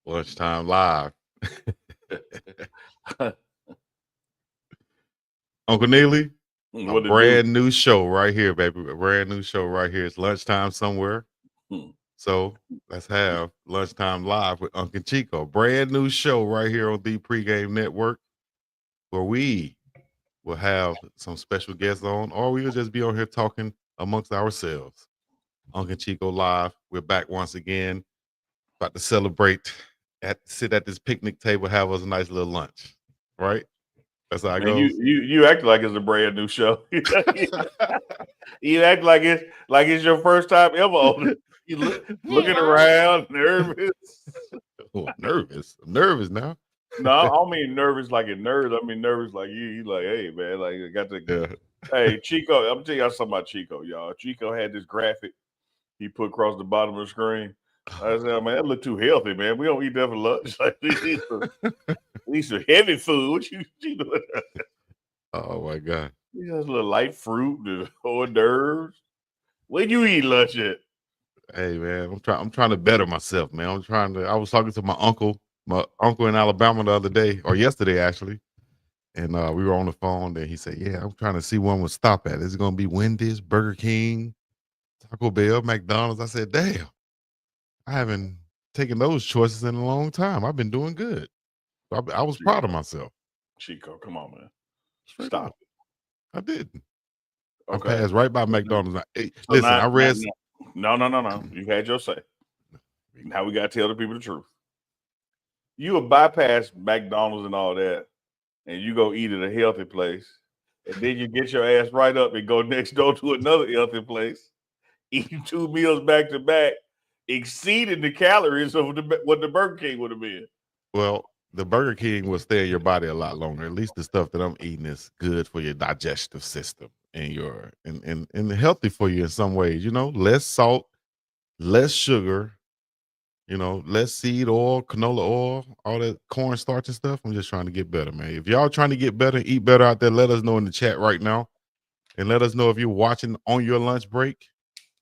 Lunchtime live. Uncle Neely, a What to do? brand new show right here, baby. A brand new show right here. It's lunchtime somewhere. So let's have Lunchtime Live with Uncle Chico. Brand new show right here on the Pregame Network where we will have some special guests on, or we'll just be on here talking amongst ourselves. Uncle Chico Live. We're back once again. About to celebrate, sit at this picnic table, have us a nice little lunch. Right? That's how it Man, goes. you act like it's a brand new show. You act like it's your first time ever on it. You looking around, nervous. Oh, nervous. I'm nervous now. No, I don't mean nervous like it nerves. I mean nervous like you like, hey man, like I got to. Yeah. Hey Chico, I'm telling y'all something about Chico, y'all. Chico had this graphic he put across the bottom of the screen. I said, man, that look too healthy, man. We don't eat that for lunch. Like we need some heavy food. What you doing? Oh my God. You got a little light fruit, the hors d'oeuvres. When you eat lunch at? Hey man, I'm trying to better myself, man. I was talking to my uncle in Alabama the other day, or yesterday actually. And we were on the phone and he said, yeah, I'm trying to see one would stop at. Is it gonna be Wendy's, Burger King, Taco Bell, McDonald's? I said, damn, I haven't taken those choices in a long time. I've been doing good. So I was proud of myself. Chico, come on, man. Straight Stop up. I didn't. Okay. I passed right by McDonald's. Hey, So listen, now, I read. No. You had your say. Now we got to tell the people the truth. You will bypass McDonald's and all that, and you go eat at a healthy place, and then you get your ass right up and go next door to another healthy place, eating 2 meals back to back, exceeding the calories of what the Burger King would have been. Well, the Burger King will stay in your body a lot longer. At least the stuff that I'm eating is good for your digestive system and and healthy for you in some ways. You know, less salt, less sugar. You know, less seed oil, canola oil, all that cornstarch and stuff. I'm just trying to get better, man. If y'all trying to get better, eat better out there, let us know in the chat right now, and let us know if you're watching on your lunch break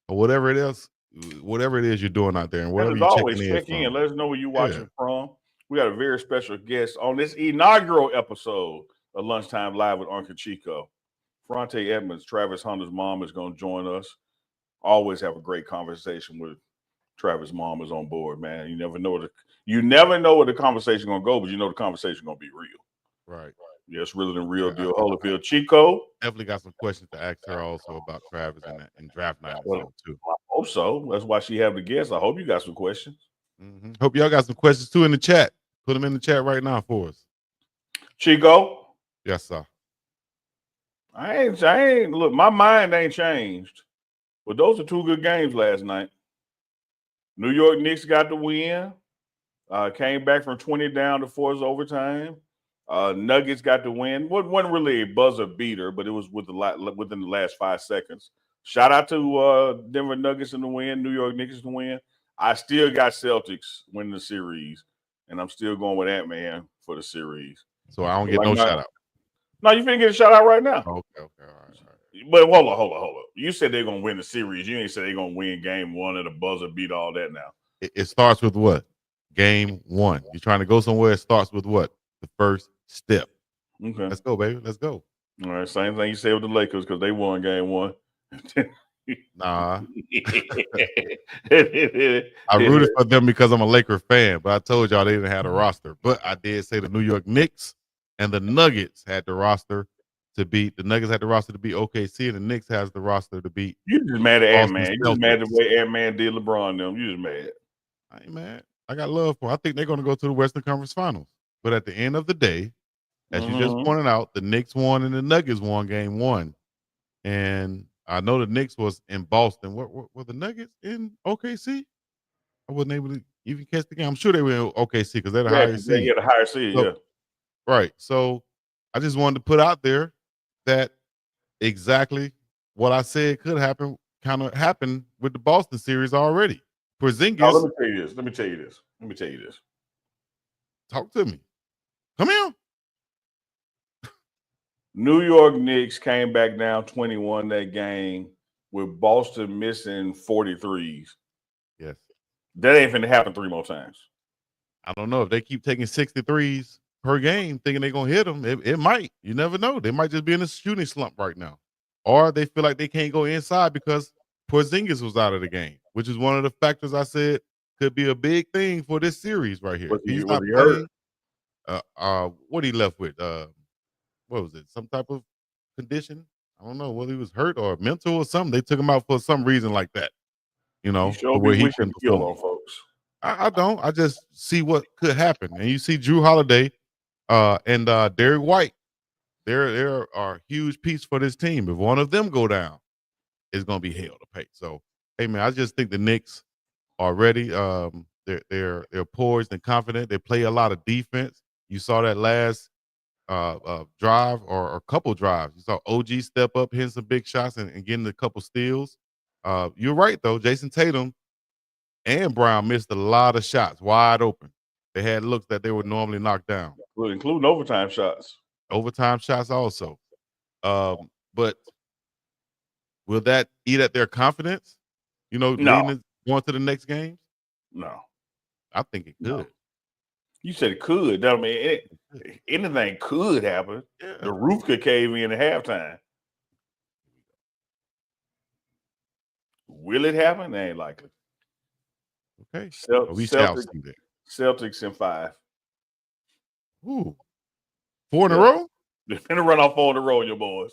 or whatever it is you're doing out there, and wherever As you're always, checking in check in. from. Let us know where you're watching from. We got a very special guest on this inaugural episode of Lunchtime Live with Uncle Chico. Ferrante Edmonds, Travis Hunter's mom, is going to join us. Always have a great conversation with Travis' mom is on board, man. You never know where the conversation going to go, but you know the conversation going to be real. Right. Yeah, it's really the real deal. Holyfield, Chico. Definitely got some questions to ask her also about Travis and draft night too. I hope so. That's why she have the guest. I hope you got some questions. Mm-hmm. Hope y'all got some questions too in the chat. Put them in the chat right now for us. Chico. Yes, sir. I ain't look, my mind ain't changed. But those are 2 good games last night. New York Knicks got the win. Came back from 20 down to force overtime. Nuggets got the win. Wasn't really a buzzer beater, but it was within the last 5 seconds. Shout out to Denver Nuggets in the win, New York Knicks in the win. I still got Celtics winning the series, and I'm still going with Ant-Man for the series. So I don't get no shout out. No, you finna get a shout out right now. Okay, all right. But hold on. You said they're gonna win the series. You ain't said they're gonna win game 1 at a buzzer beat all that now. It starts with what? Game 1. You're trying to go somewhere, it starts with what? The first step. Okay. Let's go, baby. Let's go. All right. Same thing you said with the Lakers because they won game 1. Nah. I rooted for them because I'm a Laker fan, but I told y'all they didn't have a roster. But I did say the New York Knicks and the Nuggets had the roster to beat. The Nuggets had the roster to beat OKC, and the Knicks has the roster to beat. You just mad at Ant-Man. You just mad the way Ant-Man did LeBron them. You just mad. I ain't mad. I got love for them. I think they're going to go to the Western Conference Finals. But at the end of the day, as you just pointed out, the Knicks won and the Nuggets won game 1. And I know the Knicks was in Boston. Were the Nuggets in OKC? I wasn't able to even catch the game. I'm sure they were in OKC because they're the higher seed. Yeah, the higher seed, yeah. Right. So I just wanted to put out there that exactly what I said could happen kind of happened with the Boston series already. Porzingis. Oh, let me tell you this. Talk to me. Come here. New York Knicks came back down 21 that game with Boston missing 43s. Yes. That ain't finna happen 3 more times. I don't know if they keep taking 63s per game, thinking they're gonna hit them. It might. You never know. They might just be in a shooting slump right now, or they feel like they can't go inside because Porzingis was out of the game, which is one of the factors I said could be a big thing for this series right here. If he's Was not he hurt? playing, what he left with? What was it? Some type of condition? I don't know whether he was hurt or mental or something. They took him out for some reason like that, You to sure be where he wishing couldn't kill perform. on folks. I don't. I just see what could happen, and you see Drew Holiday, and Derek White. They're are a huge piece for this team. If one of them go down, it's gonna be hell to pay. So, hey man, I just think the Knicks are ready. They're poised and confident. They play a lot of defense. You saw that last drive or a couple drives. You saw OG step up, hitting some big shots, and getting a couple steals. You're right though. Jason Tatum and Brown missed a lot of shots wide open. They had looks that they would normally knock down. Including overtime shots. Overtime shots also. But will that eat at their confidence? No, Going to the next games? no, I think it no. could. You said it could. I mean, anything could happen. Yeah. The roof could cave in at halftime. Will it happen? It ain't likely. Okay. We shall see that. Celtics in 5. Ooh. 4 in a Yeah. row? They're gonna run off 4 in a row, your boys.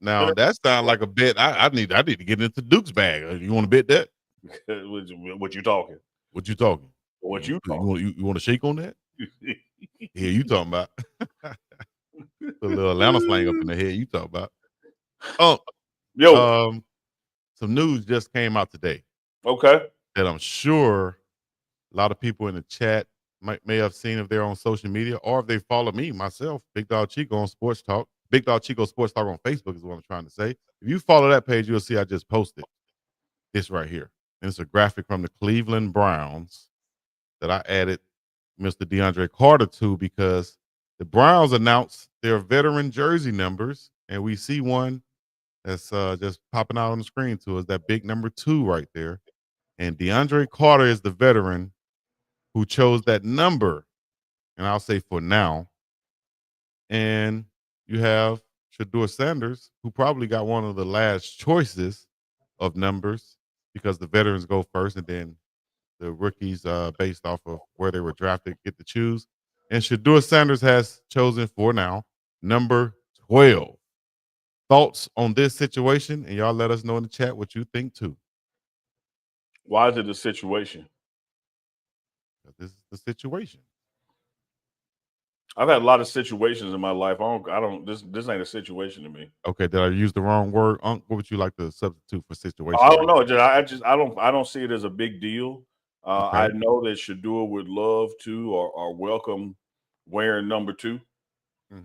Now that sounds like a bet. I need to get into Duke's bag. You want to bet that? What you talking? What you talking? What you You talking? want to shake on that? Yeah, you talking about? Put a little Atlanta slang up in the head. You talking about? Oh, Yo, some news just came out today okay. that I'm sure a lot of people in the chat may have seen if they're on social media or if they follow me myself, Big Dog Chico on Sports Talk. Big Dog Chico Sports Talk on Facebook is what I'm trying to say. If you follow that page, you'll see I just posted this right here. And it's a graphic from the Cleveland Browns that I added Mr. DeAndre Carter to because the Browns announced their veteran jersey numbers, and we see one that's just popping out on the screen to us, that big number 2 right there. And DeAndre Carter is the veteran who chose that number, and I'll say for now. And you have Shedeur Sanders, who probably got one of the last choices of numbers because the veterans go first, and then the rookies, based off of where they were drafted, get to choose. And Shedeur Sanders has chosen for now number 12. Thoughts on this situation? And y'all let us know in the chat what you think too. Why is it a situation? This is the situation. I've had a lot of situations in my life. This ain't a situation to me. Okay, did I use the wrong word? What would you like to substitute for situation? I don't know. I don't see it as a big deal. Okay. I know that Shedeur would love to or welcome wearing number 2.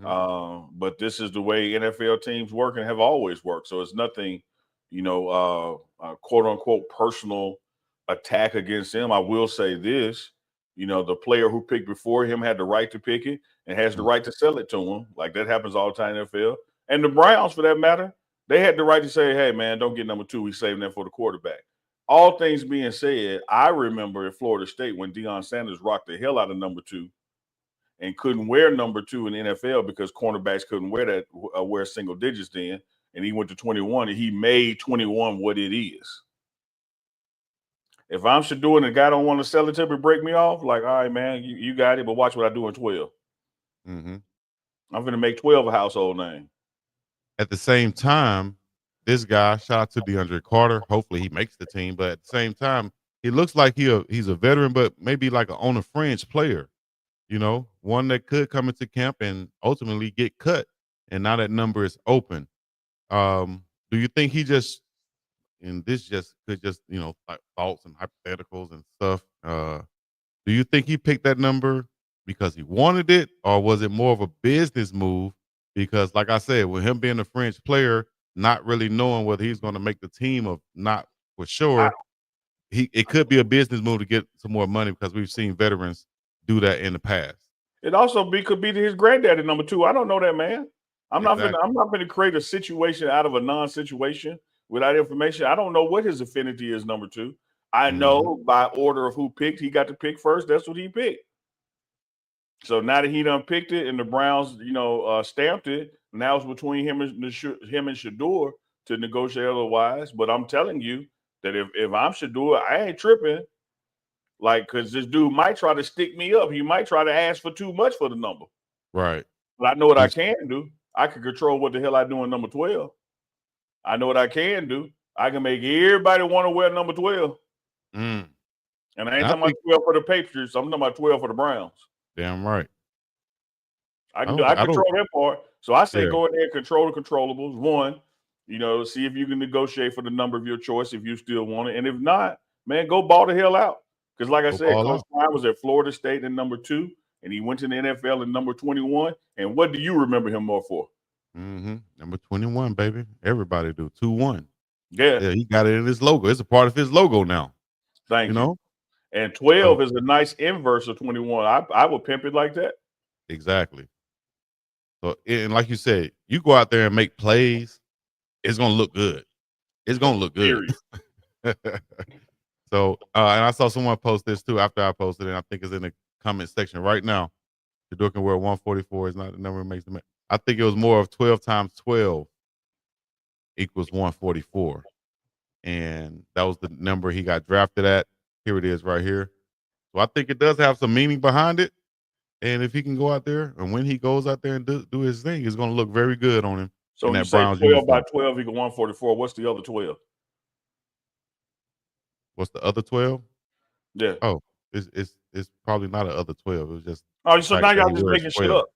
But this is the way NFL teams work and have always worked. So it's nothing, quote unquote personal attack against him. I will say this, the player who picked before him had the right to pick it and has the right to sell it to him. Like that happens all the time in the NFL. And the Browns, for that matter, they had the right to say, hey, man, don't get number 2. We're saving that for the quarterback. All things being said, I remember at Florida State when Deion Sanders rocked the hell out of number 2 and couldn't wear number 2 in the NFL because cornerbacks couldn't wear single digits then. And he went to 21 and he made 21 what it is. If I'm Shedeur and the guy don't want to sell it to me, break me off, like, all right, man, you got it, but watch what I do in 12. I'm going to make 12 a household name. At the same time, this guy, shout out to DeAndre Carter. Hopefully he makes the team. But at the same time, he looks like he's a veteran, but maybe like on a fringe player. One that could come into camp and ultimately get cut. And now that number is open. Do you think he just, and this just could just, like thoughts and hypotheticals and stuff. Do you think he picked that number because he wanted it, or was it more of a business move? Because, like I said, with him being a French player, not really knowing whether he's going to make the team or not for sure, it could be a business move to get some more money because we've seen veterans do that in the past. It also could be to his granddaddy number 2. I don't know that, man. I'm not going to create a situation out of a non-situation without information. I don't know what his affinity is number 2. I know by order of who picked, he got to pick first. That's what he picked. So now that he done picked it and the Browns, stamped it, now it's between him and Shador to negotiate otherwise. But I'm telling you that if I'm Shador, I ain't tripping. Like, because this dude might try to stick me up. He might try to ask for too much for the number. Right. But I know what I can do. I can control what the hell I do in number 12. I know what I can do. I can make everybody want to wear number 12. Mm. And I ain't talking about 12 for the Patriots. I'm talking about 12 for the Browns. Damn right. I control that part. So I say go in there and control the controllables. One, see if you can negotiate for the number of your choice if you still want it. And if not, man, go ball the hell out. Because like I said, Coach Prime was at Florida State in number 2, and he went to the NFL in number 21. And what do you remember him more for? Mm-hmm. Number 21, baby. Everybody do. 2-1. Yeah. He got it in his logo. It's a part of his logo now. Thank you. And 12 is a nice inverse of 21. I would pimp it like that. Exactly. So, and like you said, you go out there and make plays, it's going to look good. It's going to look good. So, and I saw someone post this too after I posted it. I think it's in the comment section right now. The door can wear 144 is not the number that makes the man. I think it was more of 12 times 12 equals 144. And that was the number he got drafted at. Here it is right here. So I think it does have some meaning behind it. And if he can go out there and when he goes out there and do his thing, it's going to look very good on him. So you say 12 by 12 equal 144. What's the other 12? What's the other 12? Yeah. Oh, it's probably not an other 12. It was just. Oh, so now y'all just making 12. Shit up.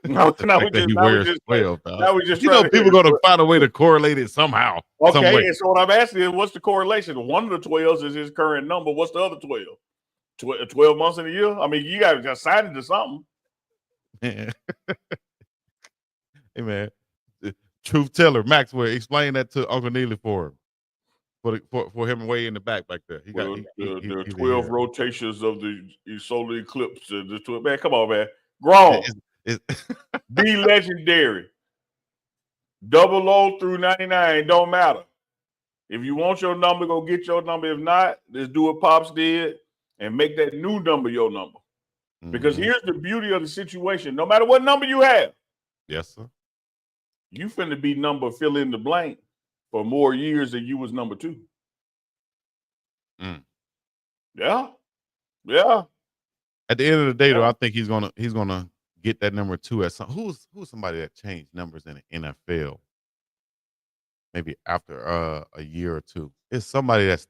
Now we just 12. Now we just people going to find a way to correlate it somehow. Okay, and so what I'm asking is, what's the correlation? One of the 12s is his current number. What's the other 12? 12 months in a year? I mean, you got to assign it to something. Hey, man. Truth teller, Maxwell, explain that to Uncle Neely for him. For him way in the back there. There are 12 rotations of the solar eclipse. Man, come on, man. Grown. Be legendary. 00 through 99 don't matter. If you want your number, go get your number. If not, just do what Pops did and make that new number your number. Because here's the beauty of the situation. No matter what number you have. Yes, sir. You finna be number fill in the blank for more years than you was number 2. Yeah. At the end of the day, though, I think he's gonna get that number 2 at some. Who's somebody that changed numbers in the NFL? Maybe after a year or two. It's somebody that's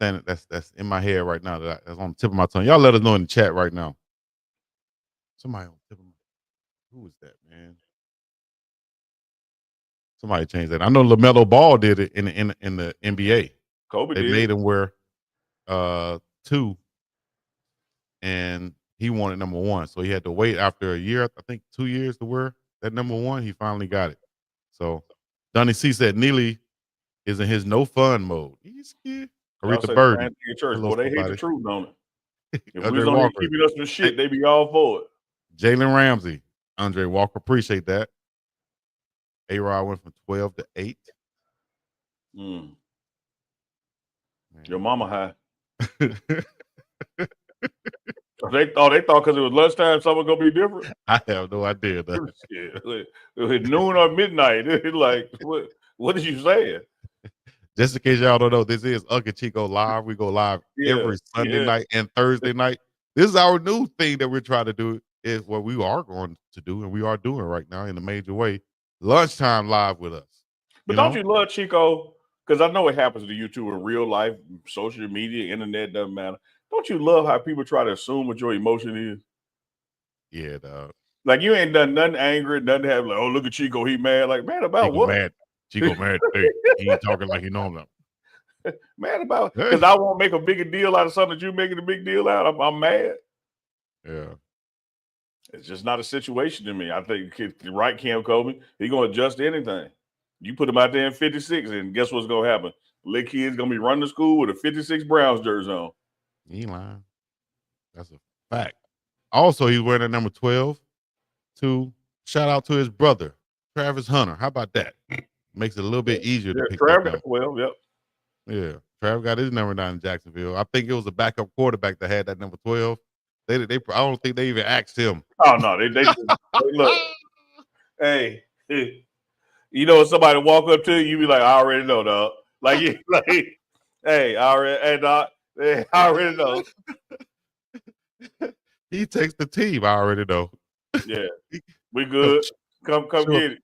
in my head right now that's on the tip of my tongue. Y'all let us know in the chat right now. Somebody on the tip of my who is that, man? Somebody changed that. I know LaMelo Ball did it in the NBA. Kobe they made him wear 2, and he wanted number 1. So he had to wait after a year, I think 2 years to wear that number 1. He finally got it. So Donnie C said Neely is in his no fun mode. He's scared. Aretha Bird. Well, they hate the truth, don't it? If we was only keeping us some shit, they be all for it. Jalen Ramsey, Andre Walker, appreciate that. A-Rod went from 12 to 8. Your mama high. They thought because it was lunchtime, something gonna be different. I have no idea. Noon or midnight. Like, what did you say? Just in case y'all don't know, this is UNK CHICO Live. We go live every Sunday night and Thursday night. This is our new thing that we're trying to do. Is what we are going to do, and we are doing right now in a major way. Lunchtime live with us. But don't you love Chico? Because I know it happens to you too in real life, social media, internet, doesn't matter. Don't you love how people try to assume what your emotion is? Yeah, dog. Like you ain't done nothing angry, nothing have like, oh, look at Chico, he mad. Like, man, about Chico what? Mad. Chico mad today. He ain't talking like he normally. Mad about because I won't make a bigger deal out of something that you making a big deal out. I'm mad. Yeah. It's just not a situation to me. I think right, Cam Coleman, he's gonna adjust to anything. You put him out there in 56, and guess what's gonna happen? Little kid's gonna be running to school with a 56 Browns jersey on. He lying. That's a fact. Also, he's wearing a number 12 to shout out to his brother, Travis Hunter. How about that? Makes it a little bit easier to pick Travis up. Got 12, yep. Yeah. Travis got his number down in Jacksonville. I think it was a backup quarterback that had that number 12 I don't think they even asked him. Oh no, they just look. Hey, you know, if somebody walk up to you, you be like, I already know, dog. Like you, like, hey, hey, dog, hey, I already know. He takes the team. I already know. Yeah, we Come good. Come show up, get it.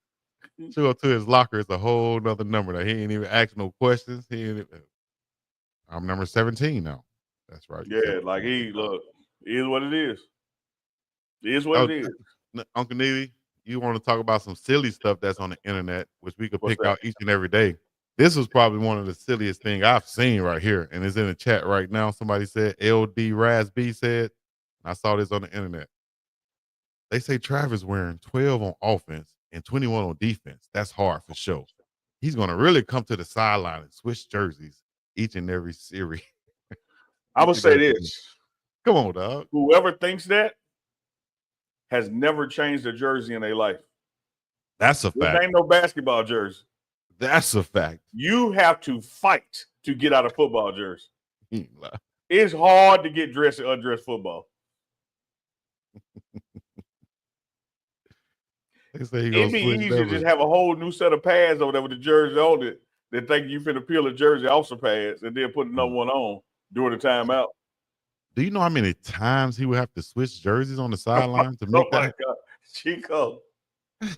show up to his locker. It's a whole nother number. That he ain't even ask no questions. I'm number 17 now. That's right. Yeah, 17. like he look. It is what it is. It is what Oh, it is. Uncle Neely, you want to talk about some silly stuff that's on the internet, which we could What's pick that? out each and every day. This was probably one of the silliest thing I've seen right here, and it's in the chat right now. Somebody said LD Raz B said, I saw this on the internet. They say Travis wearing 12 on offense and 21 on defense. That's hard for sure. He's going to really come to the sideline and switch jerseys each and every series. I would say this. Come on, dog. Whoever thinks that has never changed a jersey in their life. That's a This fact. ain't no basketball jersey. That's a fact. You have to fight to get out of football jersey. It's hard to get dressed in undressed football. They say It'd be easy to just have a whole new set of pads over there with the jersey on it. They think you finna peel a jersey off some pads and then put another one on during the timeout. Do you know how many times he would have to switch jerseys on the sideline to make that? God, Chico.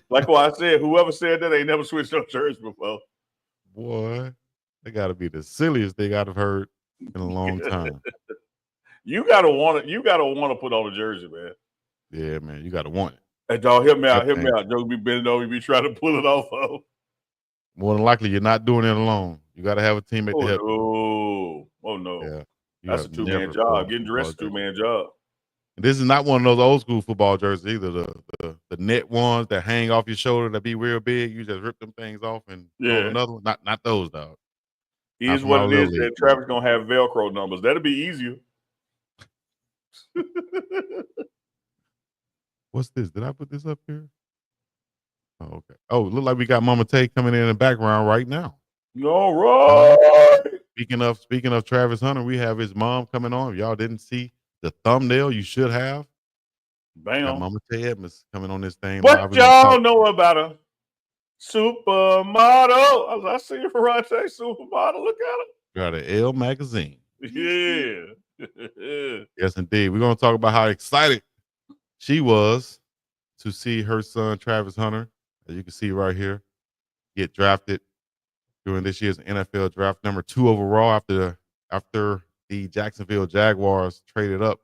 Like what I said, whoever said that ain't never switched up jerseys before. Boy, that got to be the silliest thing I've heard in a long time. You gotta want it. You gotta want to put on a jersey, man. Yeah, man, you got to want it. Hey, dog, help me out. Help me out. Joe be bending over, you be trying to pull it off of. More than likely, you're not doing it alone. You got to have a teammate to help. Oh no. Yeah, that's a 2-man job. Getting dressed is a 2-man job. And this is not one of those old school football jerseys either. The net ones that hang off your shoulder that be real big. You just rip them things off and put on another one. Not those, dog. Here's what it is that Travis gonna have Velcro numbers. That'll be easier. What's this? Did I put this up here? Oh, okay. Oh, look like we got Mama Tay coming in the background right now. All right. Speaking of Travis Hunter, we have his mom coming on. If y'all didn't see the thumbnail, you should have. Bam. Got Mama Tay Edmonds coming on this thing. What y'all know about a supermodel? I see Ferrante supermodel. Look at her. Got an Elle magazine. Yeah. Yes, indeed. We're going to talk about how excited she was to see her son, Travis Hunter, as you can see right here, get drafted during this year's NFL draft, number 2 overall after the Jacksonville Jaguars traded up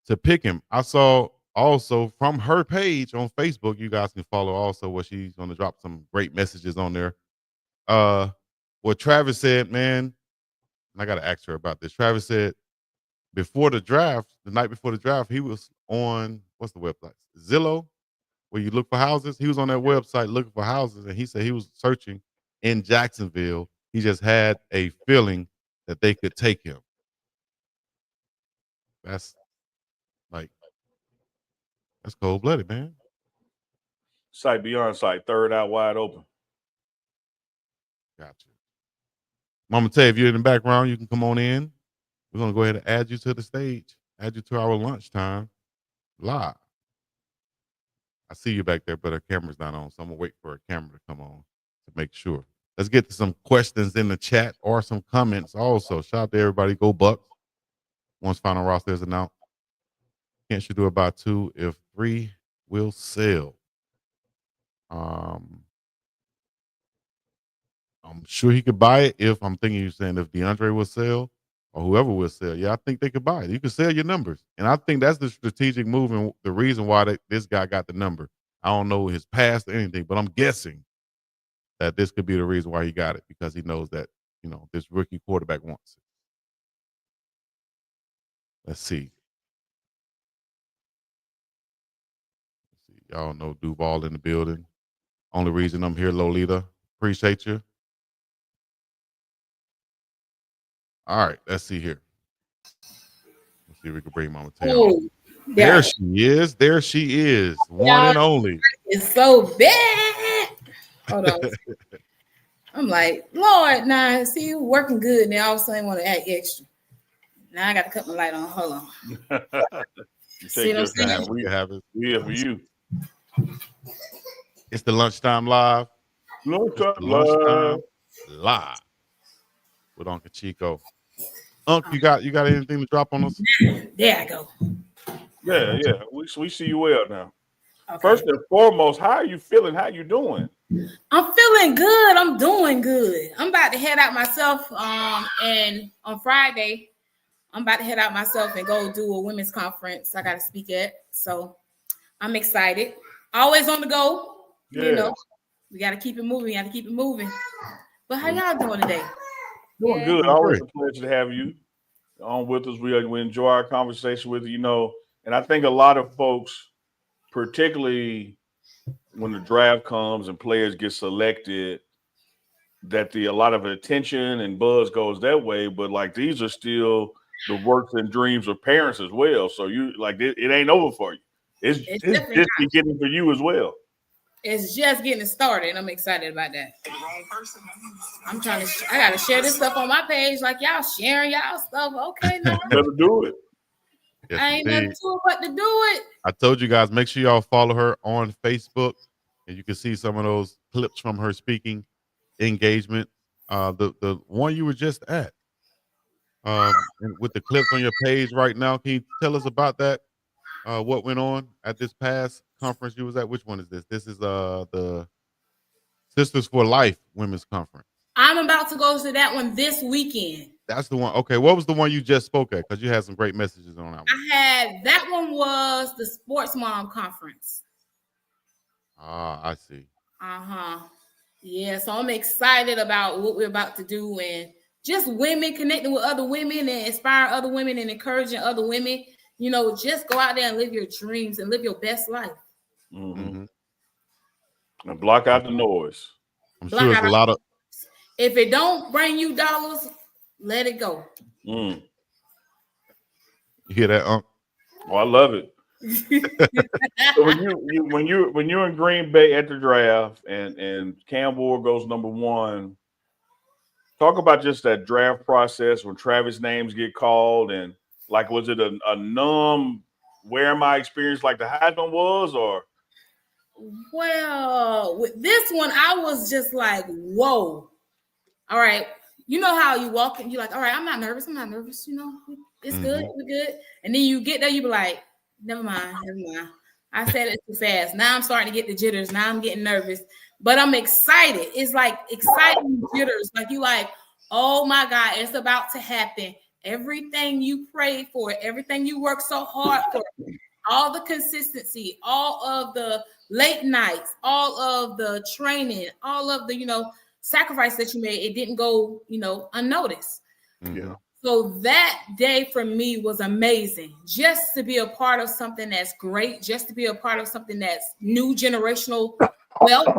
to pick him. I saw also from her page on Facebook, you guys can follow also where she's going to drop some great messages on there. What Travis said, man, I got to ask her about this. Travis said before the draft, the night before the draft, he was on, what's the website? Zillow, where you look for houses. He was on that website looking for houses, and he said he was searching in Jacksonville. He just had a feeling that they could take him. That's cold-blooded, man. Sight beyond sight, third out wide open. Gotcha. Mama Tay, if you're in the background, you can come on in. We're going to go ahead and add you to the stage, add you to our lunchtime live. I see you back there, but our camera's not on, so I'm going to wait for a camera to come on to make sure. Let's get to some questions in the chat or some comments also. Shout out to everybody. Go Bucks. Once final roster is announced. Can't you do it by 2 if 3 will sell? I'm sure he could buy it if I'm thinking you're saying if DeAndre will sell or whoever will sell. Yeah, I think they could buy it. You can sell your numbers. And I think that's the strategic move and the reason why this guy got the number. I don't know his past or anything, but I'm guessing that this could be the reason why he got it because he knows that, this rookie quarterback wants it. Let's see. Y'all know Duval in the building. Only reason I'm here, Lolita. Appreciate you. All right, let's see here. Let's see if we can bring Mama Tay. There she is. There she is. One and only. It's so bad. Hold on. I'm like, Lord, nah, see you working good. Now all of a sudden want to act extra. Now I got to cut my light on. Hold on. You See take what I'm your saying? time. You have it. We here for you. It's the lunchtime live. No It's time the love. lunchtime live with Uncle Chico. You got anything to drop on us? There I go. Yeah. We see you well now. Okay. First and foremost, how are you feeling? How you doing? I'm feeling good. I'm doing good. I'm about to head out myself. And on Friday, I'm about to head out myself and go do a women's conference I got to speak at. So I'm excited. Always on the go. Yes. You know, we got to keep it moving. We got to keep it moving. But how y'all doing today? Doing good. Doing Always great. a pleasure to have you on with us. We enjoy our conversation with you. And I think a lot of folks, particularly when the draft comes and players get selected, that a lot of attention and buzz goes that way. But like these are still the works and dreams of parents as well. So you like it ain't over for you. It's definitely just not. beginning for you as well. It's just getting started. I'm excited about that. I'm trying to. I gotta share this stuff on my page, like y'all sharing y'all stuff. Okay, now Better do it. Yes, I ain't nothing indeed. to it but to do it. I told you guys, make sure y'all follow her on Facebook, and you can see some of those clips from her speaking engagement. The one you were just at, and with the clips on your page right now. Can you tell us about that? What went on at this past conference you was at? Which one is this? This is the Sisters for Life Women's Conference. I'm about to go to that one this weekend. That's the one. Okay, what was the one you just spoke at? Because you had some great messages on that one. That one was the Sports Mom Conference. Ah, I see. Yeah, so I'm excited about what we're about to do and just women connecting with other women and inspiring other women and encouraging other women. Just go out there and live your dreams and live your best life. Mm-hmm. And block out the noise. I'm sure there's a lot of. If it don't bring you dollars, let it go. Mm. You hear that, Unc? Oh, I love it. So when you're in Green Bay at the draft and Cam Ward goes number 1, talk about just that draft process when Travis names get called and like was it a numb where am I experience like the Heisman was or? Well, with this one, I was just like, whoa. All right. You know how you walk and you're like, all right, I'm not nervous. It's good. We're good. And then you get there, you be like, never mind. I said it too fast. Now I'm starting to get the jitters. Now I'm getting nervous. But I'm excited. It's like exciting jitters. Like you like, oh my God, it's about to happen. Everything you prayed for, everything you worked so hard for, all the consistency, all of the late nights, all of the training, all of the, sacrifice that you made, it didn't go, unnoticed. Yeah. So that day for me was amazing. Just to be a part of something that's great, just to be a part of something that's new generational wealth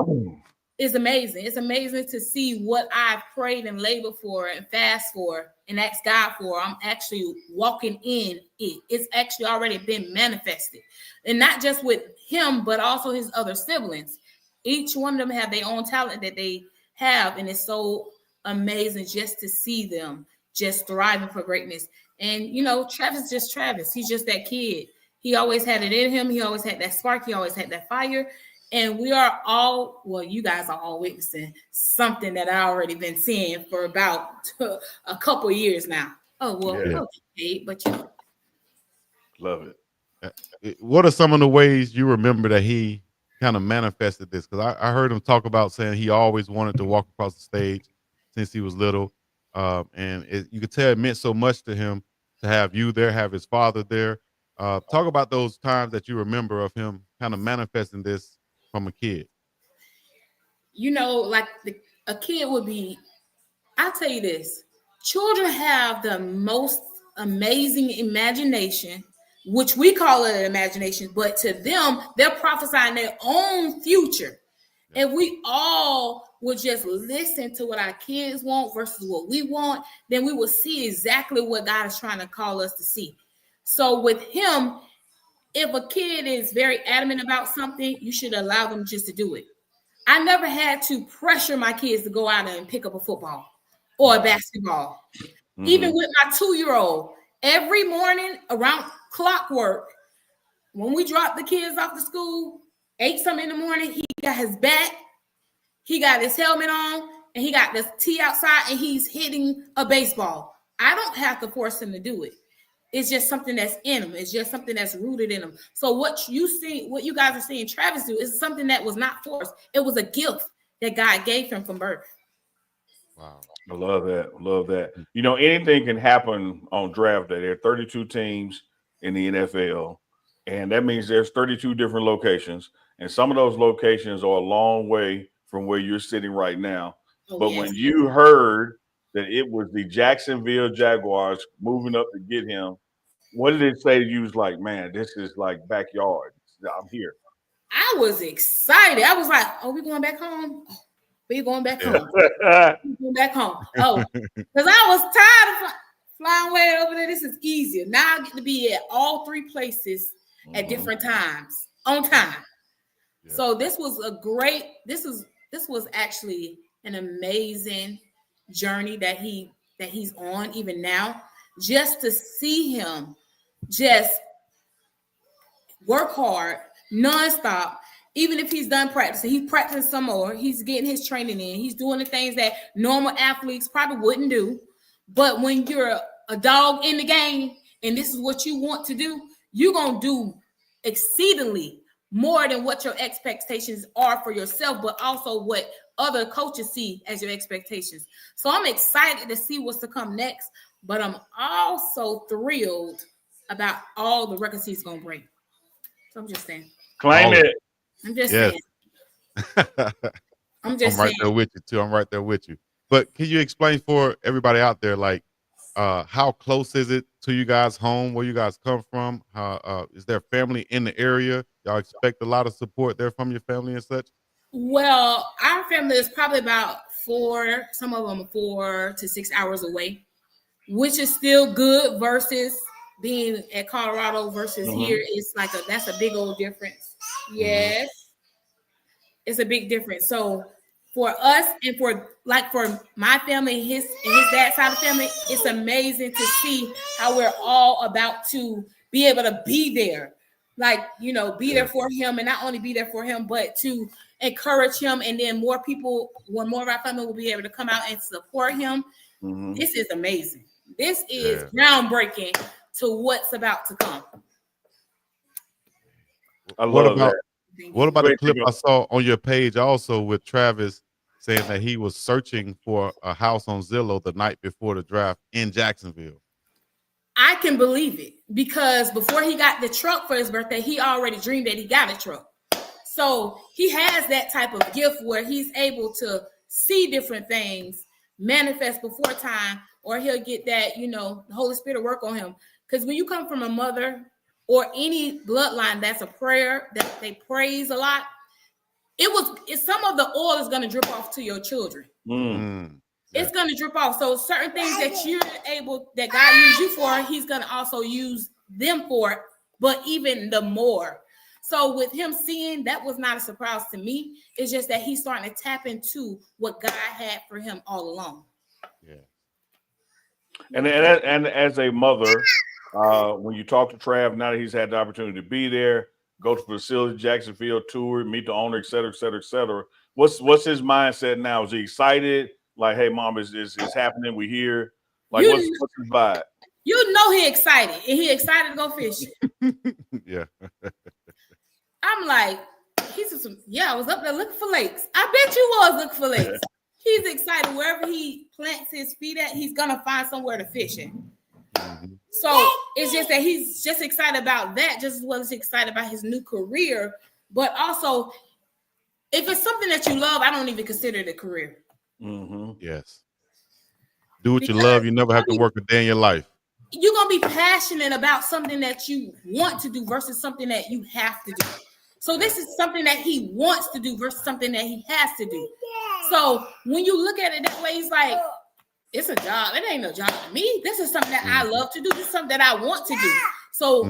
is amazing. It's amazing to see what I've prayed and labored for and fast for and asked God for. I'm actually walking in it. It's actually already been manifested. And not just with him, but also his other siblings. Each one of them have their own talent that they have. And it's so amazing just to see them just thriving for greatness. And, Travis is just Travis. He's just that kid. He always had it in him. He always had that spark. He always had that fire. And we are all, well, you guys are all witnessing something that I already been seeing for about a couple years now. Oh, well, Yeah. Okay, but Love it. What are some of the ways you remember that he kind of manifested this? Because I heard him talk about saying he always wanted to walk across the stage since he was little. And you could tell it meant so much to him to have you there, have his father there. Talk about those times that you remember of him kind of manifesting this from a kid. Like a kid would be, I'll tell you this, children have the most amazing imagination, which we call it an imagination, but to them, they're prophesying their own future. If we all would just listen to what our kids want versus what we want, then we will see exactly what God is trying to call us to see. So with him, if a kid is very adamant about something, you should allow them just to do it. I never had to pressure my kids to go out and pick up a football or a basketball. Even with my 2-year-old, every morning around clockwork, when we dropped the kids off to school, 8 something in the morning, he got his bat, he got his helmet on, and he got the tee outside, and he's hitting a baseball. I don't have to force him to do it. It's just something that's in him. It's just something that's rooted in him. So what you guys are seeing Travis do is something that was not forced. It was a gift that God gave him from birth. Wow. I love that. Love that. You know, anything can happen on draft day. There are 32 teams in the NFL, and that means there's 32 different locations. And some of those locations are a long way from where you're sitting right now. Oh, but yes. when you heard that it was the Jacksonville Jaguars moving up to get him, what did it say to you? Was like, man, this is like backyard. I'm here. I was excited. I was like, oh, we going back home? We going back home. We going back home. Oh, because I was tired of flying way over there. This is easier. Now I get to be at all 3 places at different times on time. Yeah. So this was this was actually an amazing journey that he's on even now. Just to see him just work hard, nonstop. Even if he's done practicing, he's practicing some more. He's getting his training in. He's doing the things that normal athletes probably wouldn't do. But when you're a dog in the game and this is what you want to do, you're going to do exceedingly more than what your expectations are for yourself, but also what other coaches see as your expectations. So I'm excited to see what's to come next, but I'm also thrilled about all the records he's going to break. So I'm just saying. Claim it. I'm just saying. I'm right there with you too. I'm right there with you. But can you explain for everybody out there, like, how close is it to you guys' home, where you guys come from? Is there family in the area? Y'all expect a lot of support there from your family and such? Well, our family is probably about 4 to 6 hours away, which is still good versus being at Colorado versus here. It's like that's a big old difference. Yes, it's a big difference. So for us and for my family, his dad's side of the family, it's amazing to see how we're all about to be able to be there. Like, be there for him, and not only be there for him, but to encourage him. And then more of our family will be able to come out and support him. This is amazing. This is groundbreaking to what's about to come. What about the clip I saw on your page also with Travis saying that he was searching for a house on Zillow the night before the draft in Jacksonville? I can believe it, because before he got the truck for his birthday, he already dreamed that he got a truck. So he has that type of gift where he's able to see different things manifest before time, or he'll get that, the Holy Spirit will work on him. Because when you come from a mother or any bloodline that's a prayer that they praise a lot, it's some of the oil is going to drip off to your children. It's going to drip off. So certain things that God used you for, he's going to also use them for, but even the more. So with him seeing, that was not a surprise to me. It's just that he's starting to tap into what God had for him all along. Yeah. And as a mother, when you talk to Trav, now that he's had the opportunity to be there, go to the facility, Jacksonville tour, meet the owner, et cetera, et cetera, et cetera. What's his mindset now? Is he excited? Like, hey, mom, is happening? We here. Like, what's his vibe? He excited, and he excited to go fishing. Yeah. I'm like, I was up there looking for lakes. I bet you was looking for lakes. He's excited. Wherever he plants his feet at, he's gonna find somewhere to fish in. So it's just that he's just excited about that, just as well as excited about his new career. But also, if it's something that you love, I don't even consider it a career. Yes. Do what you love. You never have to work a day in your life. You're going to be passionate about something that you want to do versus something that you have to do. So this is something that he wants to do versus something that he has to do. So when you look at it that way, he's like, it's a job. It ain't no job to me. This is something that I love to do. This is something that I want to do. So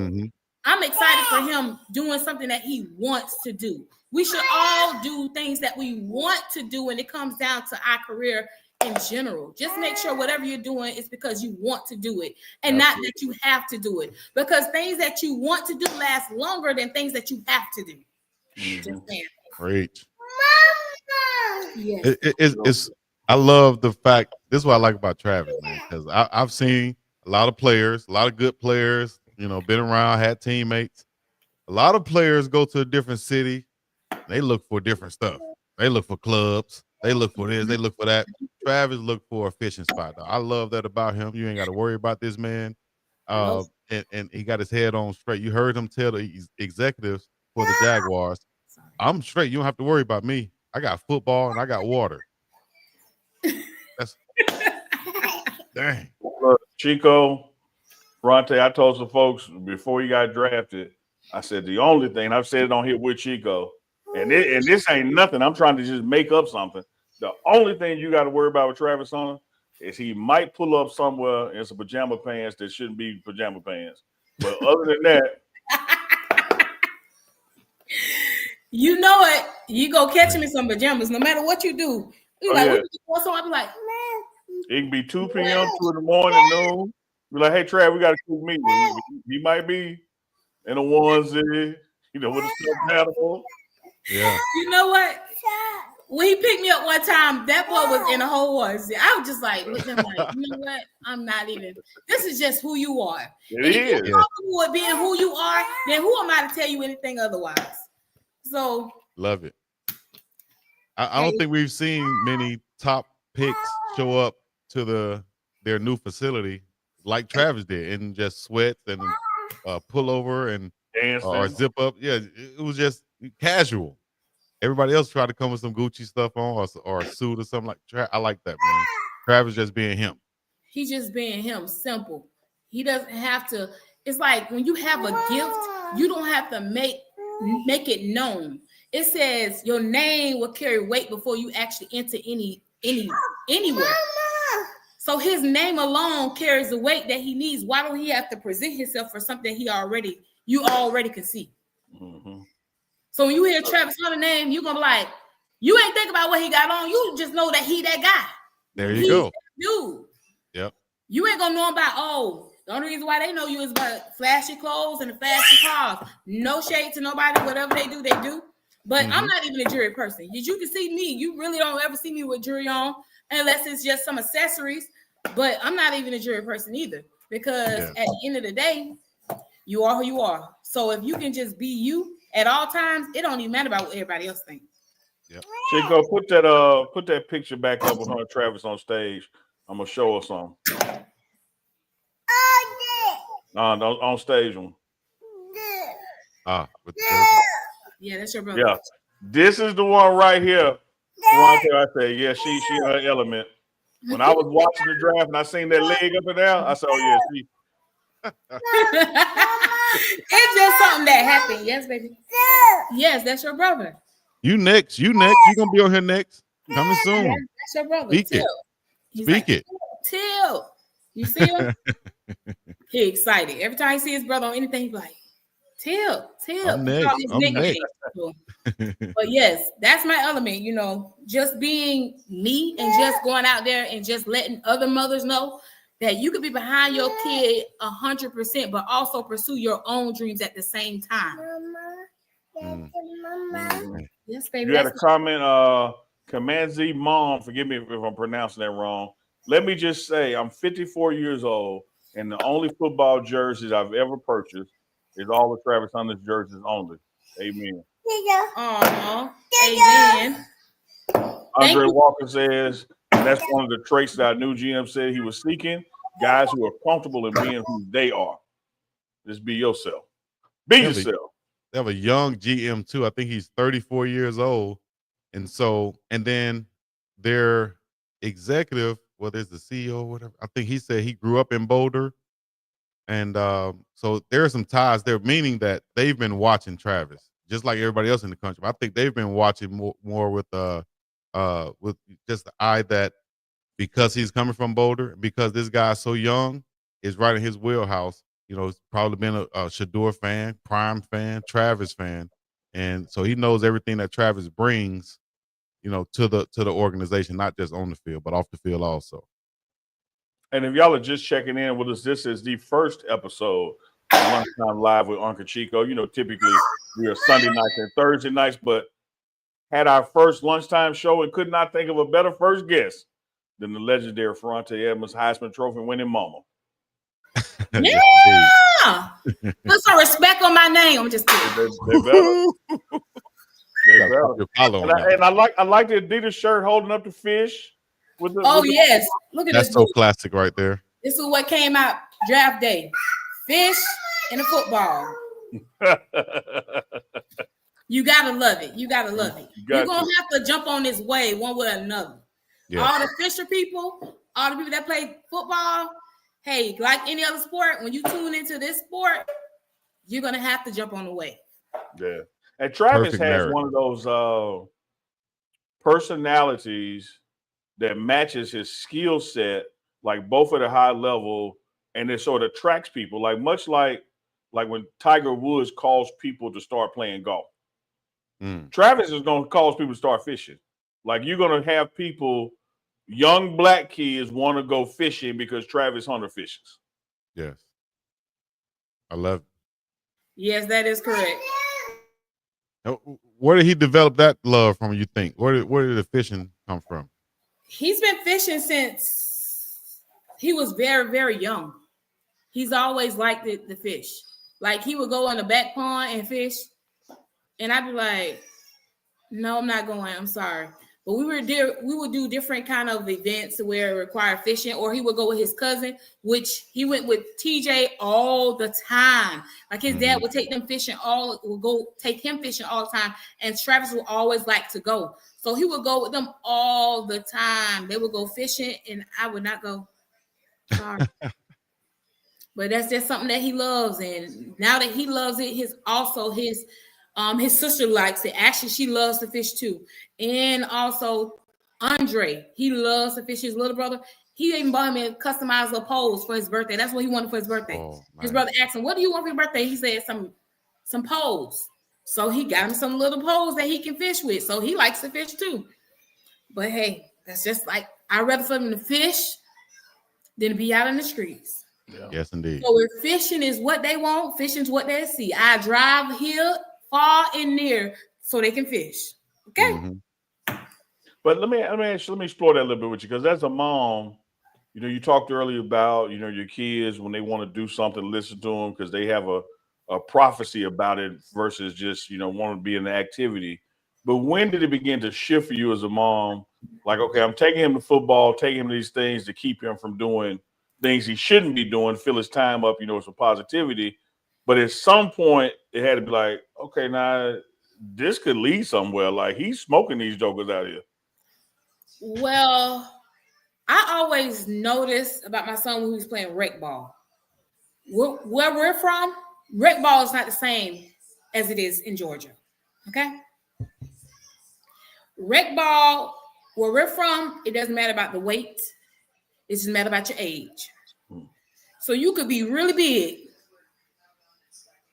I'm excited for him doing something that he wants to do. We should all do things that we want to do when it comes down to our career in general. Just make sure whatever you're doing is because you want to do it and not that you have to do it. Because things that you want to do last longer than things that you have to do. Just saying. Great. Yes. It's I love the fact. This is what I like about Travis, man, because I've seen a lot of players, a lot of good players. You know, been around, had teammates. A lot of players go to a different city. They look for different stuff. They look for clubs. They look for this. They look for that. Travis looked for a fishing spot. Though. I love that about him. You ain't got to worry about this man. And he got his head on straight. You heard him tell the executives for the Jaguars, I'm straight. You don't have to worry about me. I got football and I got water. That's dang. Look, Chico, Ferrante, I told some folks before you got drafted, I said the only thing, I've said it on here with Chico, and this ain't nothing. I'm trying to just make up something. The only thing you got to worry about with Travis Hunter is he might pull up somewhere in some pajama pants that shouldn't be pajama pants. But other than that, you know it. You go catch him in some pajamas, no matter what you do. You like, what you want? So I'll be like, it can be 2 p.m., 2 in the morning, noon. Be like, hey, Trav, we got a quick meeting. He might be in a onesie, you know, with a stuffed animal. Yeah. You know what? When he picked me up one time, that boy was in a whole onesie. I was just like, looking like, you know what? I'm not even. This is just who you are. It is. If you're comfortable with being who you are, then who am I to tell you anything otherwise? So love it. I don't think we've seen many top picks show up to their new facility like Travis did, in just sweats and pullover and or zip up. Yeah, it was just casual. Everybody else tried to come with some Gucci stuff on or a suit or something like. I like that, man. Travis just being him. He's just being him, simple. He doesn't have to. It's like when you have a gift, you don't have to make it known. It says your name will carry weight before you actually enter anywhere. So his name alone carries the weight that he needs. Why don't he have to present himself for something you already can see? Mm-hmm. So when you hear Travis Hunter name, you're gonna be like, you ain't think about what he got on. You just know that he that guy. There you go. Dude. Yep. You ain't gonna know about, the only reason why they know you is about flashy clothes and the flashy cars. No shade to nobody. Whatever they do, they do. But I'm not even a jewelry person. You can see me. You really don't ever see me with jewelry on unless it's just some accessories. But I'm not even a jewelry person either, because at the end of the day, you are who you are. So if you can just be you at all times, it don't even matter about what everybody else thinks. Yep. Chico, put that picture back up with her and Travis on stage. I'm gonna show her something. On stage one. Yeah, that's your brother. Yeah, this is the one right here. I say, yeah, she in her element. When I was watching the draft and I seen that leg up in there, I said, oh yeah, she. It's just something that happened. Yes, baby. Yes, that's your brother. You next. You gonna be on here next. Coming soon. That's your brother. Speak Till. it. Speak it. Till. You see him? He excited. Every time he see his brother on anything, he's like, Till. I'm next. But yes, that's my element, just being me and just going out there and just letting other mothers know that you could be behind your kid 100%, but also pursue your own dreams at the same time. Mama. Yes, baby. You had a comment, Command Z Mom, forgive me if I'm pronouncing that wrong. Let me just say, I'm 54 years old, and the only football jerseys I've ever purchased is all the Travis Hunter's jerseys only. Amen. Amen. Andre Walker says, that's one of the traits that our new GM said he was seeking. Guys who are comfortable in being who they are. Just be yourself. Be yourself. They have a young GM too. I think he's 34 years old. And then their executive, whether it's the CEO or whatever, I think he said he grew up in Boulder. And so there are some ties there, meaning that they've been watching Travis, just like everybody else in the country. I think they've been watching more with just the eye that because he's coming from Boulder, because this guy's so young, is right in his wheelhouse. He's probably been a Shador fan, Prime fan, Travis fan. And so he knows everything that Travis brings to the organization, not just on the field, but off the field also. And if y'all are just checking in with us, this is the first episode of Lunchtime Live with UNK CHICO. Typically we are Sunday nights and Thursday nights, but had our first lunchtime show and could not think of a better first guest than the legendary Ferrante Edmonds Heisman Trophy winning mama. Yeah. Put some respect on my name. I'm just kidding. They better. They better. And I like the Adidas shirt holding up the fish. Yes. Look at this. That's so classic right there. This is what came out draft day. Fish and a football. You gotta love it. You're gonna have to jump on this wave one way or another. Yeah. All the Fisher people, all the people that play football, hey, like any other sport, when you tune into this sport, you're gonna have to jump on the wave. Yeah. And Travis has one of those personalities that matches his skill set, like both at a high level, and it sort of attracts people, like much like when Tiger Woods calls people to start playing golf. Travis is going to cause people to start fishing. Like, you're going to have people, young black kids, want to go fishing because Travis Hunter fishes. Yes. I love it. Yes, that is correct. Where did he develop that love from, you think? Where did the fishing come from? He's been fishing since he was very, very young. He's always liked the fish. Like, he would go in the back pond and fish. And I'd be like, no, I'm not going. I'm sorry. But we would do different kind of events where it required fishing, or he would go with his cousin, which he went with TJ all the time. Like, his dad would take him fishing all the time. And Travis would always like to go. So he would go with them all the time. They would go fishing and I would not go. Sorry. But that's just something that he loves. And now that he loves it, his sister likes it. Actually, she loves to fish too. And also Andre, he loves to fish. His little brother, he even bought him a customized little poles for his birthday. That's what he wanted for his birthday. Oh, nice. His brother asked him, what do you want for your birthday? He said some poles. So he got him some little poles that he can fish with. So he likes to fish too. But hey, that's just like, I'd rather for him to fish than to be out in the streets. Yeah. Yes, indeed. So if fishing is what they want, fishing is what they see. I drive here, far and near, so they can fish. Okay. Mm-hmm. But let me explore that a little bit with you, because as a mom, you talked earlier about your kids when they want to do something, listen to them because they have a prophecy about it versus just want to be in the activity. But when did it begin to shift for you as a mom? Like, okay, I'm taking him to football, taking him to these things to keep him from doing things he shouldn't be doing, fill his time up, some positivity. But at some point, it had to be like, okay, now this could lead somewhere. Like, he's smoking these jokers out here. Well, I always noticed about my son when he was playing rec ball. Where we're from, rec ball is not the same as it is in Georgia. Okay? Rec ball, where we're from, it doesn't matter about the weight. It just matter about your age. So you could be really big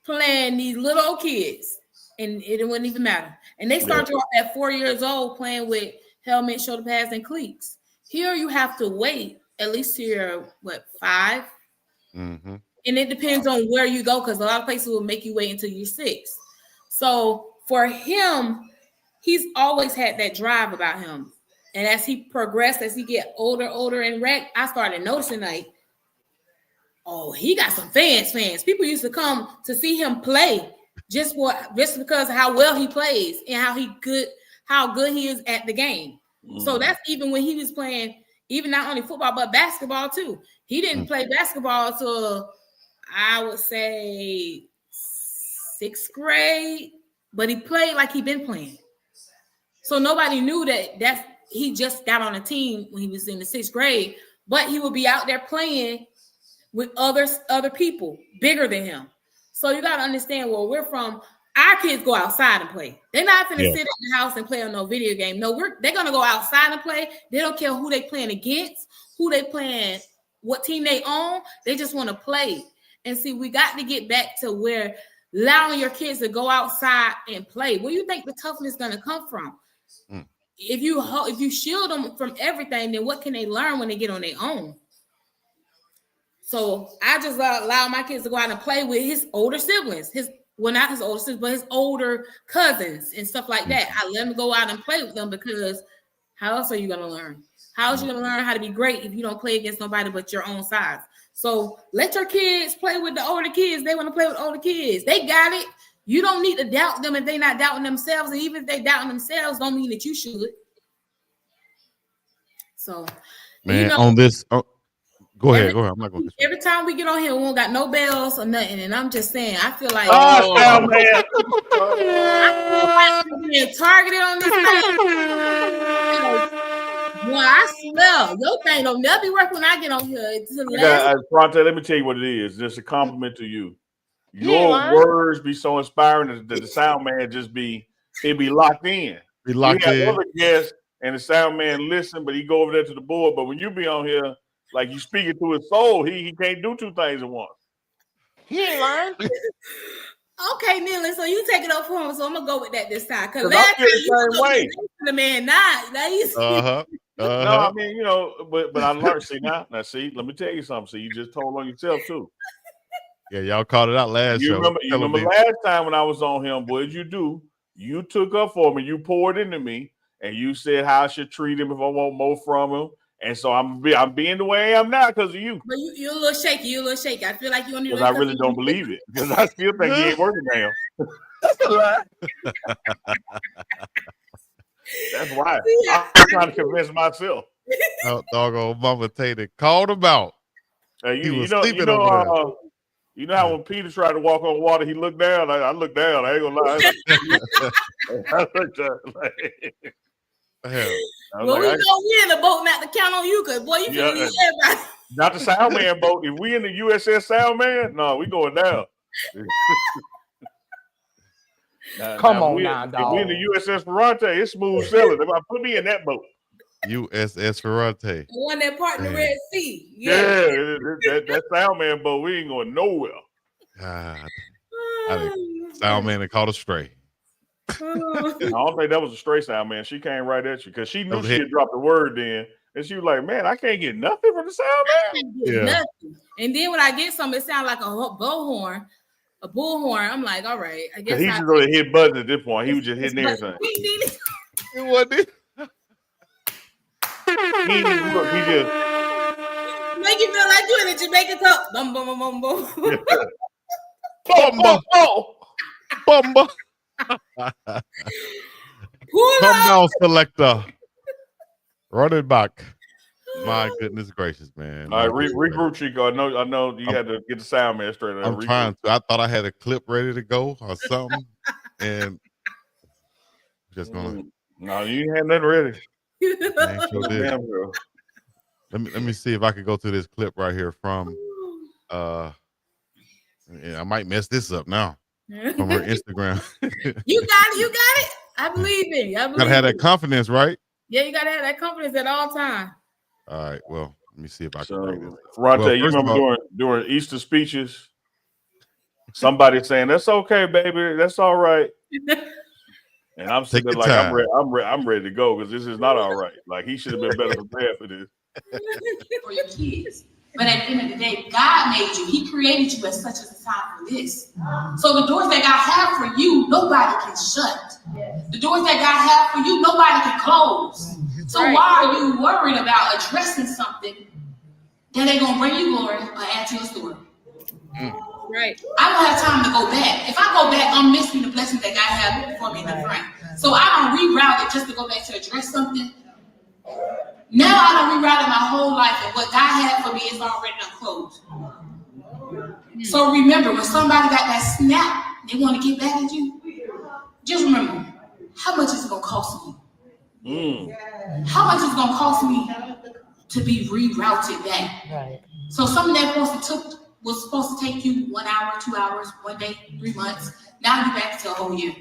playing these little old kids, and it wouldn't even matter. And they start you off at 4 years old playing with helmet, shoulder pads, and cleats. Here you have to wait at least till you're 5? Mm-hmm. And it depends on where you go, because a lot of places will make you wait until you're 6. So for him, he's always had that drive about him. And as he progressed, as he get older in rec, I started noticing like, oh, he got some fans. People used to come to see him play just because of how well he plays and how good he is at the game. Mm. So that's even when he was playing, even not only football, but basketball too. He didn't play basketball till I would say 6th grade, but he played like he'd been playing. So nobody knew that he just got on a team when he was in the 6th grade, but he would be out there playing with other people bigger than him. So you got to understand where we're from. Our kids go outside and play. They're not going to sit in the house and play on no video game. No, they're going to go outside and play. They don't care who they playing against, who they playing, what team they own. They just want to play. And see, we got to get back to where allowing your kids to go outside and play. Where you think the toughness is going to come from? if you shield them from everything, then what can they learn when they get on their own? So I just allow my kids to go out and play with his older siblings, not his older siblings, but his older cousins and stuff like that. I let them go out and play with them because how else are you going to learn? How else are you going to learn how to be great if you don't play against nobody but your own size? So let your kids play with the older kids. They want to play with older kids. They got it. You don't need to doubt them if they're not doubting themselves. And even if they doubting themselves, don't mean that you should. So, man, on this, go ahead. I'm not going to. Every time we get on here, we don't got no bells or nothing. And I'm just saying, I feel like man. I'm being targeted on this thing. Boy, I swear, your thing don't never be working when I get on here. Ferrante, let me tell you what it is. Just a compliment to you. Your words be so inspiring that the sound man just be locked in. Be locked in. Other guests and the sound man listen, but he go over there to the board. But when you be on here, like you speaking to his soul, he can't do two things at once. He ain't learned. Okay, Neely, so you take it up for him. So I'm gonna go with that this time. Because last time you way. The man not. No, I mean, but I learned. See, let me tell you something. See, you just told on yourself too. Yeah, y'all called it out last show. You remember last time when I was on him, what did you do? You took up for me, you poured into me, and you said how I should treat him if I want more from him. And so I'm being the way I am now because of you. But you're a little shaky. I feel like you on because I really don't believe it. Because I still think he ain't working now. That's a lie. That's why I'm trying to convince myself. Oh, doggone Mama Tater called him out. He was sleeping over there. You know how when Peter tried to walk on water, he looked down. I looked down. I ain't gonna lie. I looked down. Well, we know we in the boat not to count on you, because boy, you can leave everybody. Not the Soundman boat. If we in the USS Soundman, no, we going down. Come on now, dog. If we in the USS Ferrante, it's smooth sailing. If I put me in that boat. USS Ferrante. The one that part in the Red Sea. Yeah, that Soundman boat, we ain't going nowhere. God. Soundman that caught a stray. I don't think that was a stray Soundman. She came right at you because she knew she had dropped the word then. And she was like, man, I can't get nothing from the Soundman. Nothing. And then when I get something, it sounds like a bullhorn. A bullhorn. I'm like, all right. I guess he just really hit buttons at this point. He was just hitting everything. It wasn't it. He just make you feel like doing it. Jamaican cup. Bum bum bum bum. Bumba. Bumba. Come down, selector. Run it back. My goodness gracious, man. All right, regroup, Chico. I know you had to get the sound man straight. I'm trying to. I thought I had a clip ready to go or something. And just gonna. No, you ain't had nothing ready. Let me see if I can go to this clip right here from I might mess this up now from her Instagram. You got it. I believe in you. Gotta have that confidence, right? Yeah, you gotta have that confidence at all times. All right, well, let me see if I can bring this. Ferrante, you remember during Easter speeches, somebody saying, "That's okay, baby, that's all right." And I'm sitting there like, I'm ready to go because this is not all right. Like he should have been better prepared for this. For your kids. But at the end of the day, God made you. He created you at such a time for this. So the doors that God have for you, nobody can shut. The doors that God have for you, nobody can close. So why are you worried about addressing something that ain't gonna bring you glory or add to your story? Right. I don't have time to go back. If I go back, I'm missing the blessings that God has for me in the front. So I don't reroute it just to go back to address something. Now I don't reroute my whole life, and what God had for me is already closed. So remember, when somebody got that snap, they want to get back at you. Just remember, how much is it gonna cost me? How much is it gonna cost me to be rerouted back? Right. So something that was supposed to take you 1 hour, 2 hours, 1 day, 3 months. Now you're back to a whole year.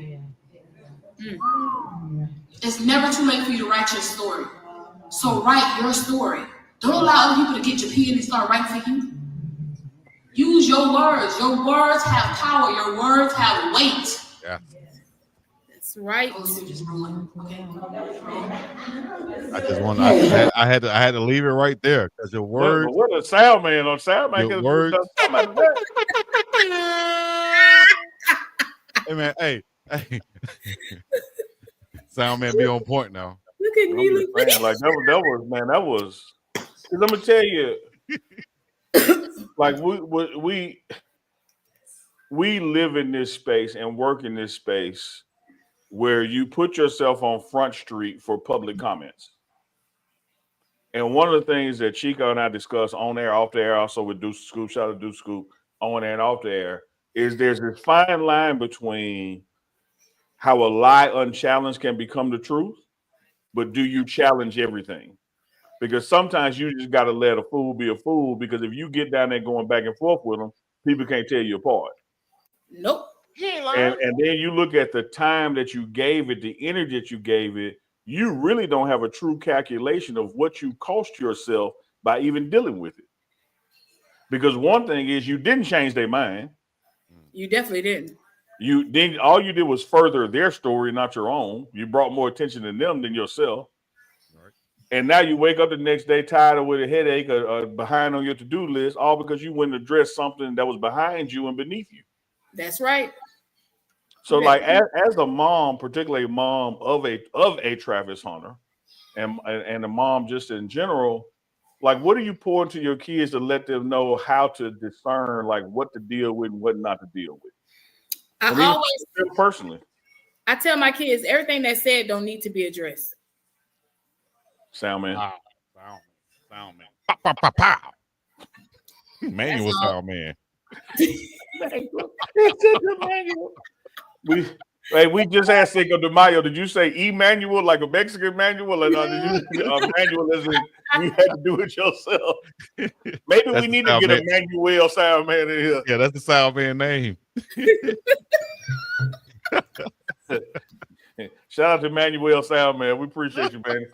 It's never too late for you to write your story. So write your story. Don't allow other people to get your pen and start writing for you. Use your words. Your words have power. Your words have weight. Yeah. That's right. I just want. I had to leave it right there because your But words, what a sound man on sound man your could words. have done something like that. Hey man, hey, sound man, be on point now. Look at I'm me. just Look saying, like that was man, that was. Cause let me tell you, like we live in this space and work in this space where you put yourself on Front Street for public comments. And one of the things that Chico and I discuss on air, off the air, also with Deuce Scoop, shout out to Deuce Scoop, on air and off the air, is there's this fine line between how a lie unchallenged can become the truth, but do you challenge everything? Because sometimes you just got to let a fool be a fool, because if you get down there going back and forth with them, people can't tell you apart. Nope. And then you look at the time that you gave it, the energy that you gave it, you really don't have a true calculation of what you cost yourself by even dealing with it. Because one thing is you didn't change their mind. You definitely didn't. All you did was further their story, not your own. You brought more attention to them than yourself. Right. And now you wake up the next day tired or with a headache or behind on your to-do list, all because you went and addressed something that was behind you and beneath you. That's right. So, like, as a mom, particularly a mom of a Travis Hunter, and a mom just in general, like, what do you pour into your kids to let them know how to discern, like, what to deal with and what not to deal with? Personally, I tell my kids everything that's said don't need to be addressed. Sound man. Sound man. Pow, pow, pow, pow. Manual sound man. We just asked Cinco de Mayo. Did you say Emmanuel, like a Mexican manual, or did you manual as in you had to do it yourself? Maybe we need to get a Manuel sound man in here. Yeah, that's the sound man name. Shout out to Manuel sound man. We appreciate you, man.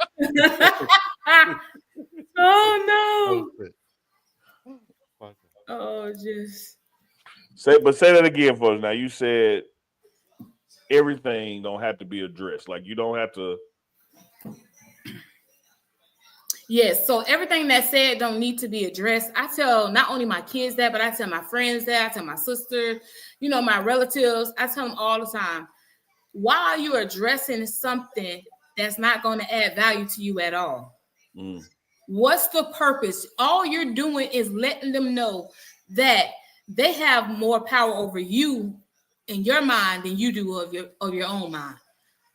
Oh no. Oh, just say that again for us. Now you said everything don't have to be addressed. Like you don't have to. Yes, so everything that said don't need to be addressed. I tell not only my kids that, but I tell my friends that. I tell my sister, my relatives. I tell them all the time. Why are you addressing something that's not going to add value to you at all? What's the purpose? All you're doing is letting them know that they have more power over you in your mind than you do of your own mind.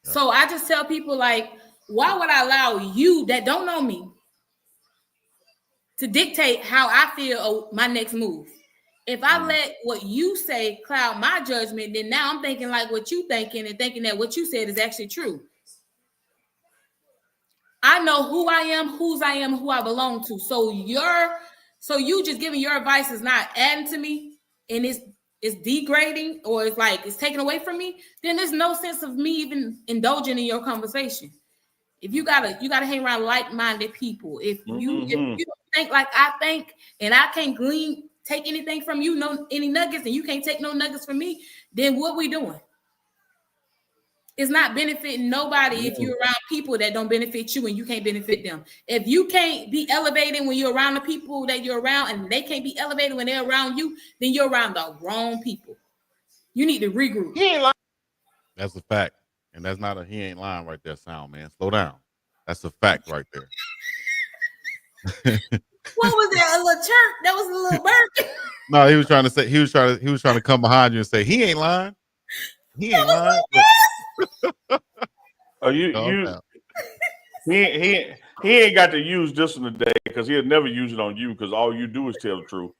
Yeah. So I just tell people, like, why would I allow you that don't know me to dictate how I feel my next move? If I let what you say cloud my judgment, then now I'm thinking like what you thinking and thinking that what you said is actually true. I know who I am, whose I am, who I belong to. So you just giving your advice is not adding to me, and it's degrading, or it's like it's taken away from me. Then there's no sense of me even indulging in your conversation. If you gotta hang around like-minded people. If you don't think like I think, and I can't take anything from you, any nuggets, and you can't take no nuggets from me, then what we doing? It's not benefiting nobody if you're around people that don't benefit you and you can't benefit them. If you can't be elevated when you're around the people that you're around and they can't be elevated when they're around you, then you're around the wrong people. You need to regroup. He ain't lying. That's a fact. And that's not he ain't lying right there, sound man. Slow down. That's a fact right there. What was that? A little chirp? That was a little bird. No, he was trying to come behind you and say he ain't lying. He ain't lying. Oh, he ain't got to use this one today because he'll never use it on you because all you do is tell the truth.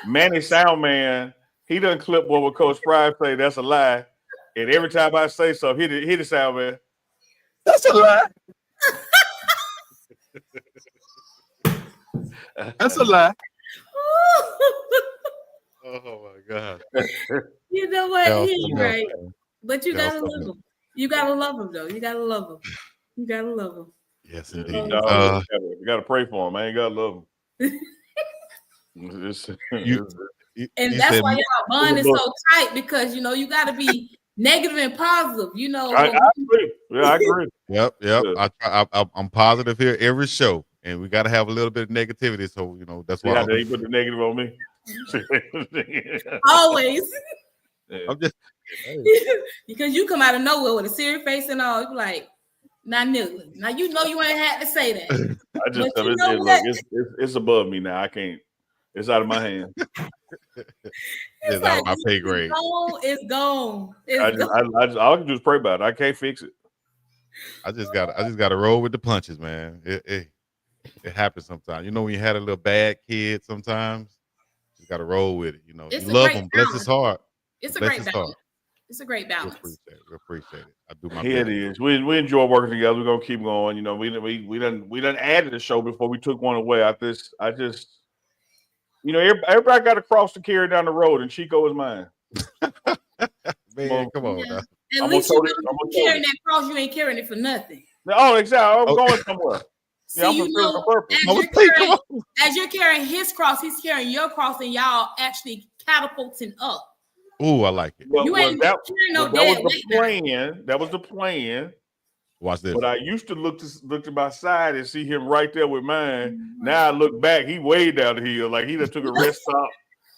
Manny Soundman, he doesn't clip what Coach Pride say that's a lie, and every time I say something, hit the Soundman. That's a lie. That's a lie. Oh my God! You know what? He's right, but you gotta love him. You gotta love him, though. You gotta love him. You gotta love him. Yes, indeed. You gotta pray for him. I ain't gotta love him. And that's why y'all bond is so tight, because you gotta be negative and positive. You know, I agree. Yeah, I agree. Yep. Yeah. I'm positive here every show, and we got to have a little bit of negativity. So that's See why how they put the negative on me. always. Yeah. I'm just Because you come out of nowhere with a serious face and all, you be like, nah, nigga. Now you know you ain't had to say that. I just But tell you it, know look, what? it's above me now. I can't. It's out of my hand. it's out of my pay grade. It's gone. I can just pray about it. I can't fix it. I just got to roll with the punches, man. It happens sometimes. You know, when you had a little bad kid, sometimes you got to roll with it. You know, It's you a love great him. Bless balance. his heart. It's a Bless great his balance. heart. It's a great balance. We appreciate it. I do my Here it best. is. We enjoy working together. We're gonna keep going. You know, we done added a show before we took one away. I just you know, everybody got a cross to carry down the road, and Chico is mine. Man, come on now. At least you know carrying that cross, you ain't carrying it for nothing. Oh, exactly. I'm going somewhere. See, Yeah, I'm you know, purpose. as you're carrying his cross, he's carrying your cross, and y'all actually catapulting up. Ooh, I like it. Well, that no was the plan. That was the plan. Watch this. But I used to look to my side and see him right there with mine. Now I look back, he way down the hill, like he just took a rest stop.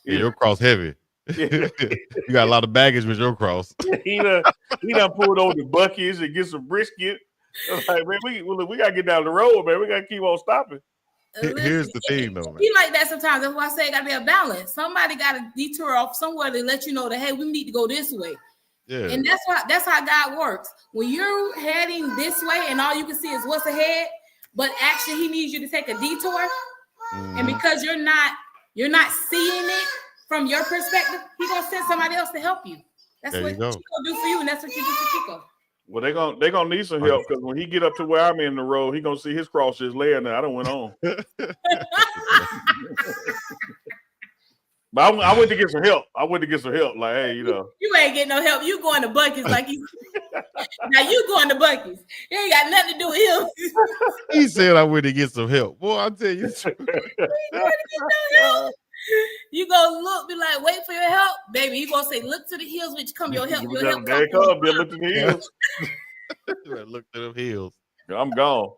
Yeah, your cross heavy. You got a lot of baggage with your cross. he done pulled over the buckets and get some brisket. Like, man, we gotta get down the road, man. We gotta keep on stopping. Here's the thing, though, man. Be like that sometimes. That's why I say it gotta be a balance. Somebody gotta detour off somewhere to let you know that hey, we need to go this way. Yeah. And that's how God works. When you're heading this way and all you can see is what's ahead, but actually he needs you to take a detour. And because you're not seeing it from your perspective, he's gonna send somebody else to help you. That's what Chico do for you, and that's what you do for Chico. Well, they're gonna need some help because when he get up to where I'm in the road, he gonna see his cross just laying there. I done went on. But I went to get some help. Like, hey, you know. You ain't getting no help. You going to Buc-ee's like you. Now you going to Buc-ee's. You ain't got nothing to do with him. He said I went to get some help. Boy, I'll tell you. You go look, be like, wait for your help, baby. You gonna say, look to the hills, which come your help. Your help there come. Look to the hills. Look to them hills. I'm gone.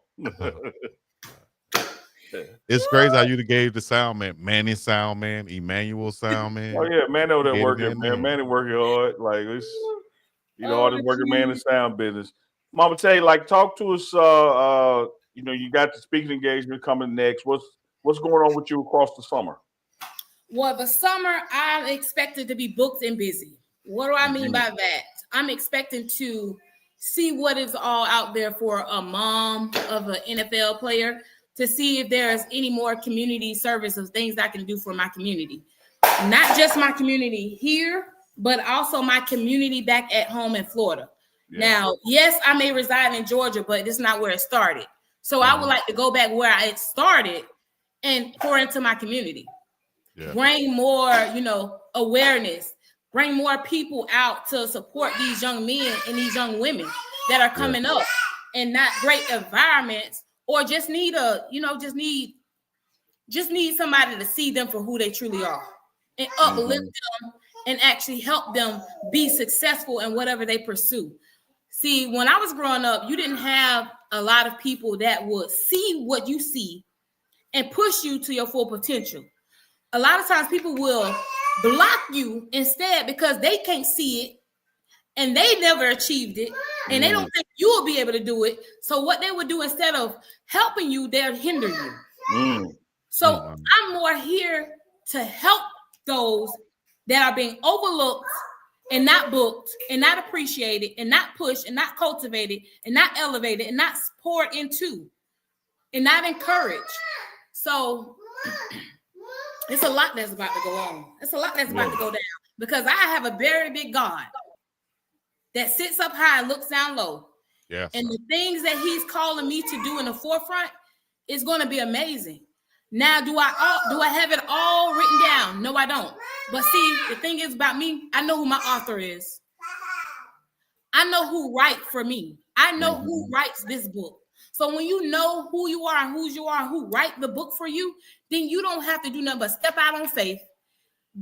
It's crazy how you gave the sound man, Manny sound man, Emmanuel sound man. Oh yeah, man over there working, man. Manny working hard. Like it's hardest working man in the sound business. Mama tell you, like, talk to us. You know, you got the speaking engagement coming next. What's going on with you across the summer? Well, the summer I'm expected to be booked and busy. What do I mean by that? I'm expecting to see what is all out there for a mom of an NFL player, to see if there's any more community service of things I can do for my community. Not just my community here, but also my community back at home in Florida. Yeah. Now, yes, I may reside in Georgia, but it's not where it started. So I would like to go back where it started and pour into my community. Yeah. Bring more, awareness. Bring more people out to support these young men and these young women that are coming up in not great environments, or just need somebody to see them for who they truly are and uplift them and actually help them be successful in whatever they pursue. See, when I was growing up, you didn't have a lot of people that would see what you see and push you to your full potential. A lot of times people will block you instead because they can't see it and they never achieved it and they don't think you will be able to do it. So what they would do, instead of helping you, they'll hinder you. So I'm more here to help those that are being overlooked and not booked and not appreciated and not pushed and not cultivated and not elevated and not poured into and not encouraged. So it's a lot that's about to go on. It's a lot that's about to go down, because I have a very big God that sits up high and looks down low. Yeah. And the things that he's calling me to do in the forefront is going to be amazing. Now, do I have it all written down? No, I don't. But see, the thing is about me, I know who my author is. I know who writes for me. I know who writes this book. So when you know who you are and whose you are and who write the book for you, then you don't have to do nothing but step out on faith,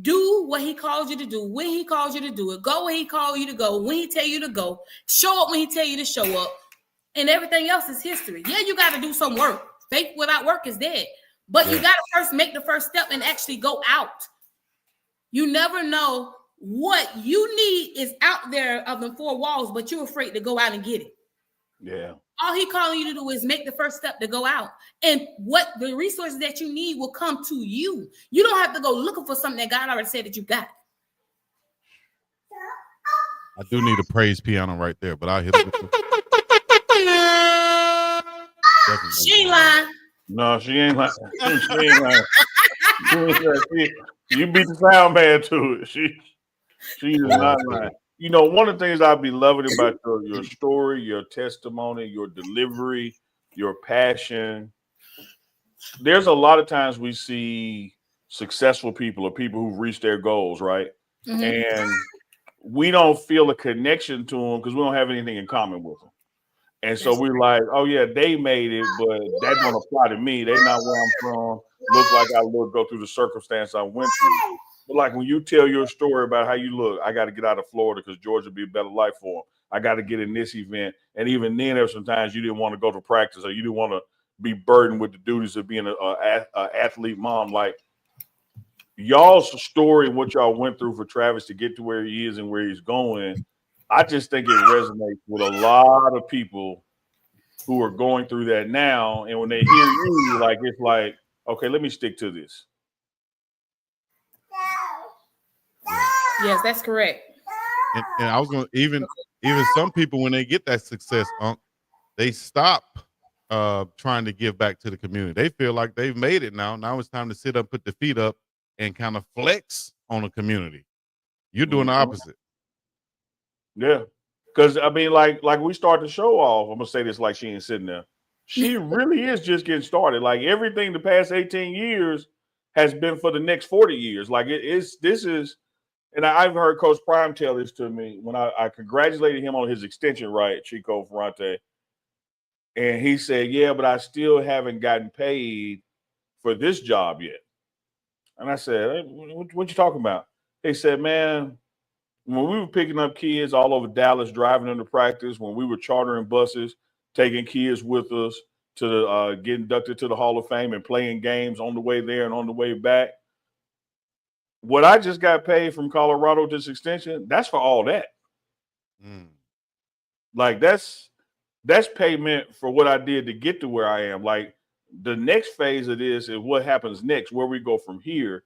Do what he calls you to do, when he calls you to do it. Go where he calls you to go, when he tell you to go. Show up when he tell you to show up. And everything else is history. Yeah, you got to do some work. Faith without work is dead. But you got to first make the first step and actually go out. You never know what you need is out there of the four walls, but you're afraid to go out and get it. Yeah. All he calling you to do is make the first step to go out. And what the resources that you need will come to you. You don't have to go looking for something that God already said that you got. I do need a praise piano right there, but I'll hit it. She ain't lying. No, she ain't lying. She ain't lying. You beat the sound man to it. She is not lying. You know, one of the things I've been loving about your story, your testimony, your delivery, your passion. There's a lot of times we see successful people or people who've reached their goals, right? Mm-hmm. And we don't feel a connection to them because we don't have anything in common with them. And so we're like, oh yeah, they made it, but that don't apply to me. They not where I'm from. Look like I look, go through the circumstance I went through. But like when you tell your story about how you look, I got to get out of Florida because Georgia would be a better life for them. I got to get in this event. And even then, there's sometimes you didn't want to go to practice or you didn't want to be burdened with the duties of being an athlete mom. Like y'all's story, what y'all went through for Travis to get to where he is and where he's going, I just think it resonates with a lot of people who are going through that now. And when they hear you, like, it's like, okay, let me stick to this. Yes, that's correct. And I was going to even some people, when they get that success, they stop trying to give back to the community. They feel like they've made it now. Now it's time to sit up, put the feet up, and kind of flex on the community. You're doing the opposite. Yeah. Because, I mean, like we start the show off, I'm going to say this like she ain't sitting there. She really is just getting started. Like everything the past 18 years has been for the next 40 years. Like this is, and I've heard Coach Prime tell this to me when I congratulated him on his extension right, Chico Ferrante. And he said, yeah, but I still haven't gotten paid for this job yet. And I said, hey, what you talking about? They said, man, when we were picking up kids all over Dallas, driving them to practice, when we were chartering buses, taking kids with us to get inducted to the Hall of Fame and playing games on the way there and on the way back, what I just got paid from Colorado this extension, that's for all that. Like that's payment for what I did to get to where I am. Like the next phase of this is what happens next, where we go from here.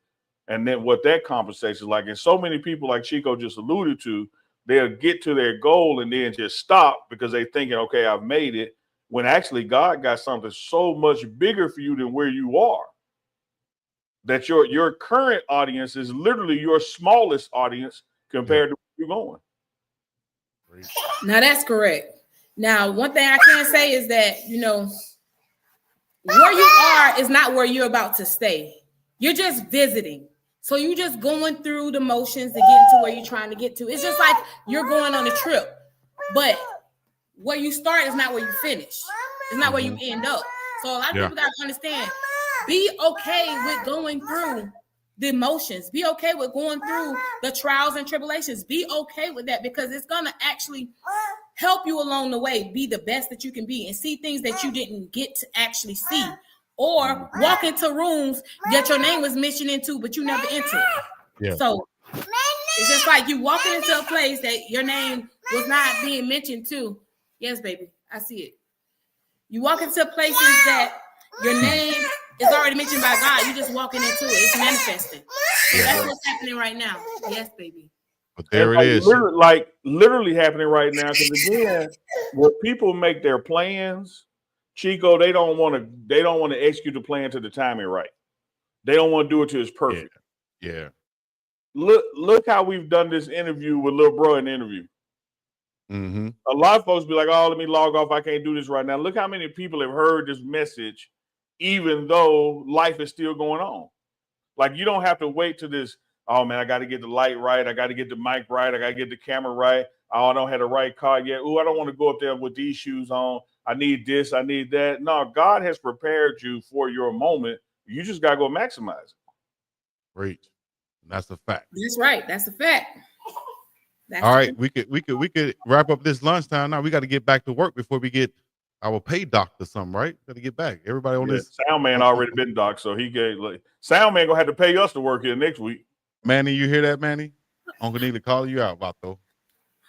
And then what that compensation is like. And so many people, like Chico just alluded to, they'll get to their goal and then just stop because they're thinking, okay, I've made it. When actually God got something so much bigger for you than where you are. That your current audience is literally your smallest audience compared to where you're going. Now that's correct. Now, one thing I can say is that, you know, where you are is not where you're about to stay. You're just visiting. So you're just going through the motions to get to where you're trying to get to. It's just like you're going on a trip. But where you start is not where you finish. It's not where you end up. So a lot of people got to understand, be okay with going through the emotions. Be okay with going through the trials and tribulations. Be okay with that because it's going to actually help you along the way. Be the best that you can be and see things that you didn't get to actually see. Or walk into rooms that your name was mentioned into, but you never entered. Yeah. So it's just like you walking into a place that your name was not being mentioned to. Yes, baby, I see it. You walk into places that your name is already mentioned by God. You just walking into it. It's manifesting. So that's what's happening right now. Yes, baby. But there it is. Literally happening right now. Because again, when people make their plans, Chico, they don't want to execute the plan to the timing right. They don't want to do it till it's perfect. Yeah. Look how we've done this interview with Lil Bro in the interview. Mm-hmm. A lot of folks be like, oh, let me log off. I can't do this right now. Look how many people have heard this message, even though life is still going on. Like you don't have to wait to this. Oh man, I got to get the light right. I got to get the mic right. I got to get the camera right. Oh, I don't have the right car yet. Oh, I don't want to go up there with these shoes on. I need this. I need that. No, God has prepared you for your moment. You just got to go maximize it. Great. That's a fact. That's right. That's a fact. That's All right, we could wrap up this lunchtime. Now we got to get back to work before we get our pay doctor something, right? Got to get back. Everybody on this. Sound man already been docked, so he gave Sound man gonna have to pay us to work here next week. Manny, you hear that, Manny? Uncle need to call you out, Vato.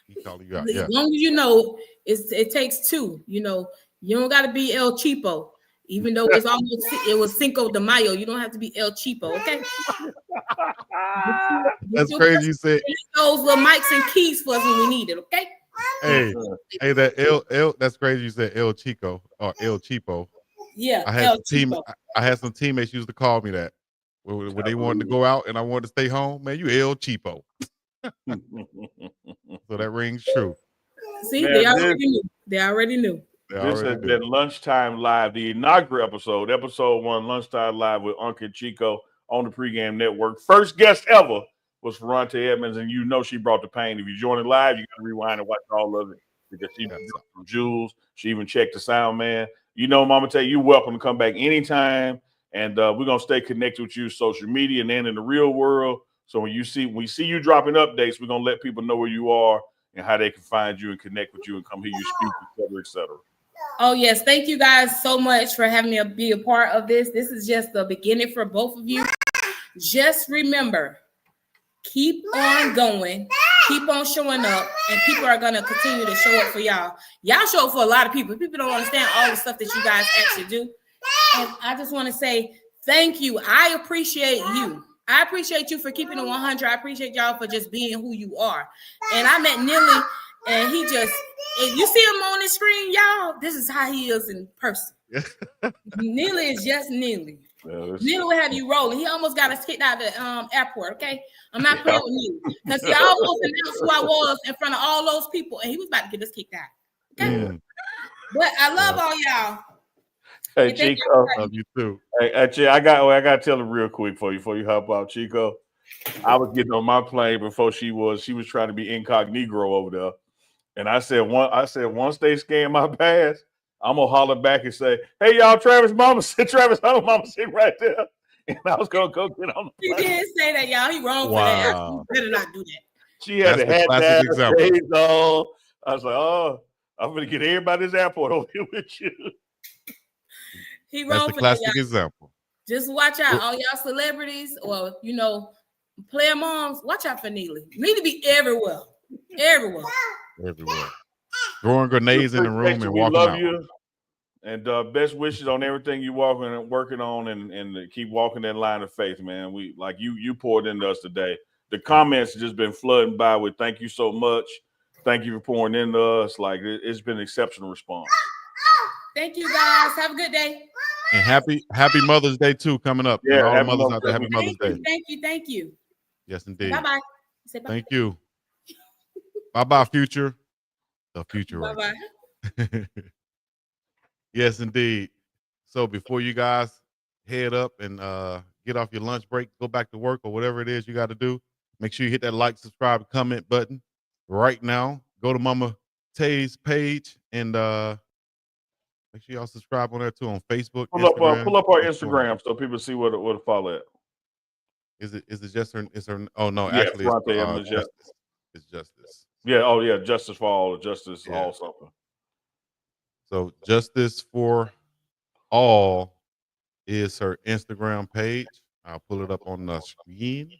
He calling you out. As Yeah. long as you know, it takes two. You know, you don't got to be El Cheapo, even though it was Cinco de Mayo. You don't have to be El Cheapo, okay? That's crazy. You said those little mics and keys for us when we need it, okay? Hey, that L. That's crazy. You said El Chico or El Cheapo. Yeah, I had some teammates used to call me that when they wanted to go out and I wanted to stay home. Man, you El Cheapo. So that rings true. See, man, they already knew. This has been Lunchtime Live, the inaugural episode 1, Lunchtime Live with UNK and CHICO on the pregame network. First guest ever was Ferrante Edmonds, and you know she brought the pain. If you join it live, you got to rewind and watch all of it because she got some jewels. She even checked the sound man. You know, Mama Tay, you're welcome to come back anytime, and we're gonna stay connected with you, social media, and then in the real world. So when we see you dropping updates, we're gonna let people know where you are and how they can find you and connect with you and come hear you speak, et cetera, et cetera. Oh, yes. Thank you guys so much for having me be a part of this. This is just the beginning for both of you. Just remember, keep on going, keep on showing up, and people are going to continue to show up for y'all. Y'all show up for a lot of people. People don't understand all the stuff that you guys actually do. And I just want to say thank you. I appreciate you. I appreciate you for keeping it 100. I appreciate y'all for just being who you are. And I met Nilly, and he just, if you see him on the screen, y'all, this is how he is in person. Nilly is just Nilly. Nilly will have you rolling. He almost got us kicked out of the airport, okay? I'm not playing with you. Because he almost announced who I was in front of all those people, and he was about to get us kicked out. Okay? But I love all y'all. Hey, Chico. Love you too. Hey, I got to tell him real quick before you hop out, Chico. I was getting on my plane before she was trying to be incognito over there. And I said once they scan my pass, I'm gonna holler back and say, "Hey y'all, Travis Hunt mama sitting right there." And I was gonna go get on the plane. You didn't say that, y'all. He wrong for that. You better not do that. She had a hat down, shades on. I was like, "Oh, I'm gonna get everybody at this airport over here with you." He wrong for classic example. Just watch out, all y'all celebrities or player moms. Watch out for Neely. Need to be everywhere. Everywhere. Throwing grenades in the room and walking out. You. And best wishes on everything you working on and keep walking that line of faith, man. We like you poured into us today. The comments have just been flooding by with thank you so much. Thank you for pouring into us. Like it's been an exceptional response. Thank you guys. Have a good day. And happy Mother's Day too coming up. Yeah, all the mothers out there, happy Mother's Day. Thank you. Yes, indeed. Bye-bye. Thank you. Bye-bye, future. The future. Bye-bye. Yes, indeed. So before you guys head up and get off your lunch break, go back to work or whatever it is you got to do, make sure you hit that like, subscribe, comment button right now. Go to Mama Tay's page and make sure y'all subscribe on there too on Facebook. Pull up our Instagram so people see where to follow at. Is it just her? Is her? Oh no, yeah, actually, it's Justice. It's Justice. Yeah. Oh yeah, Justice for All, Justice All something. So Justice for All is her Instagram page. I'll pull it up on the screen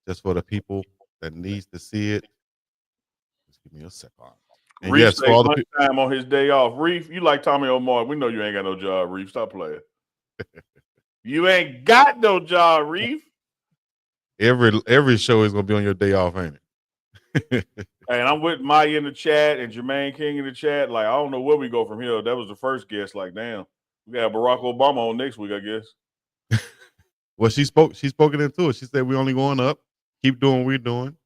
just for the people that needs to see it. Just give me a second. And Reef yes, for all the time on his day off. Reef, you like Tommy Omar. We know you ain't got no job, Reef. Stop playing. You ain't got no job, Reef. Every show is gonna be on your day off, ain't it? And I'm with Maya in the chat and Jermaine King in the chat. Like, I don't know where we go from here. That was the first guest. Like, damn, we got Barack Obama on next week, I guess. Well, she spoke it into it. She said we only going up. Keep doing what we're doing.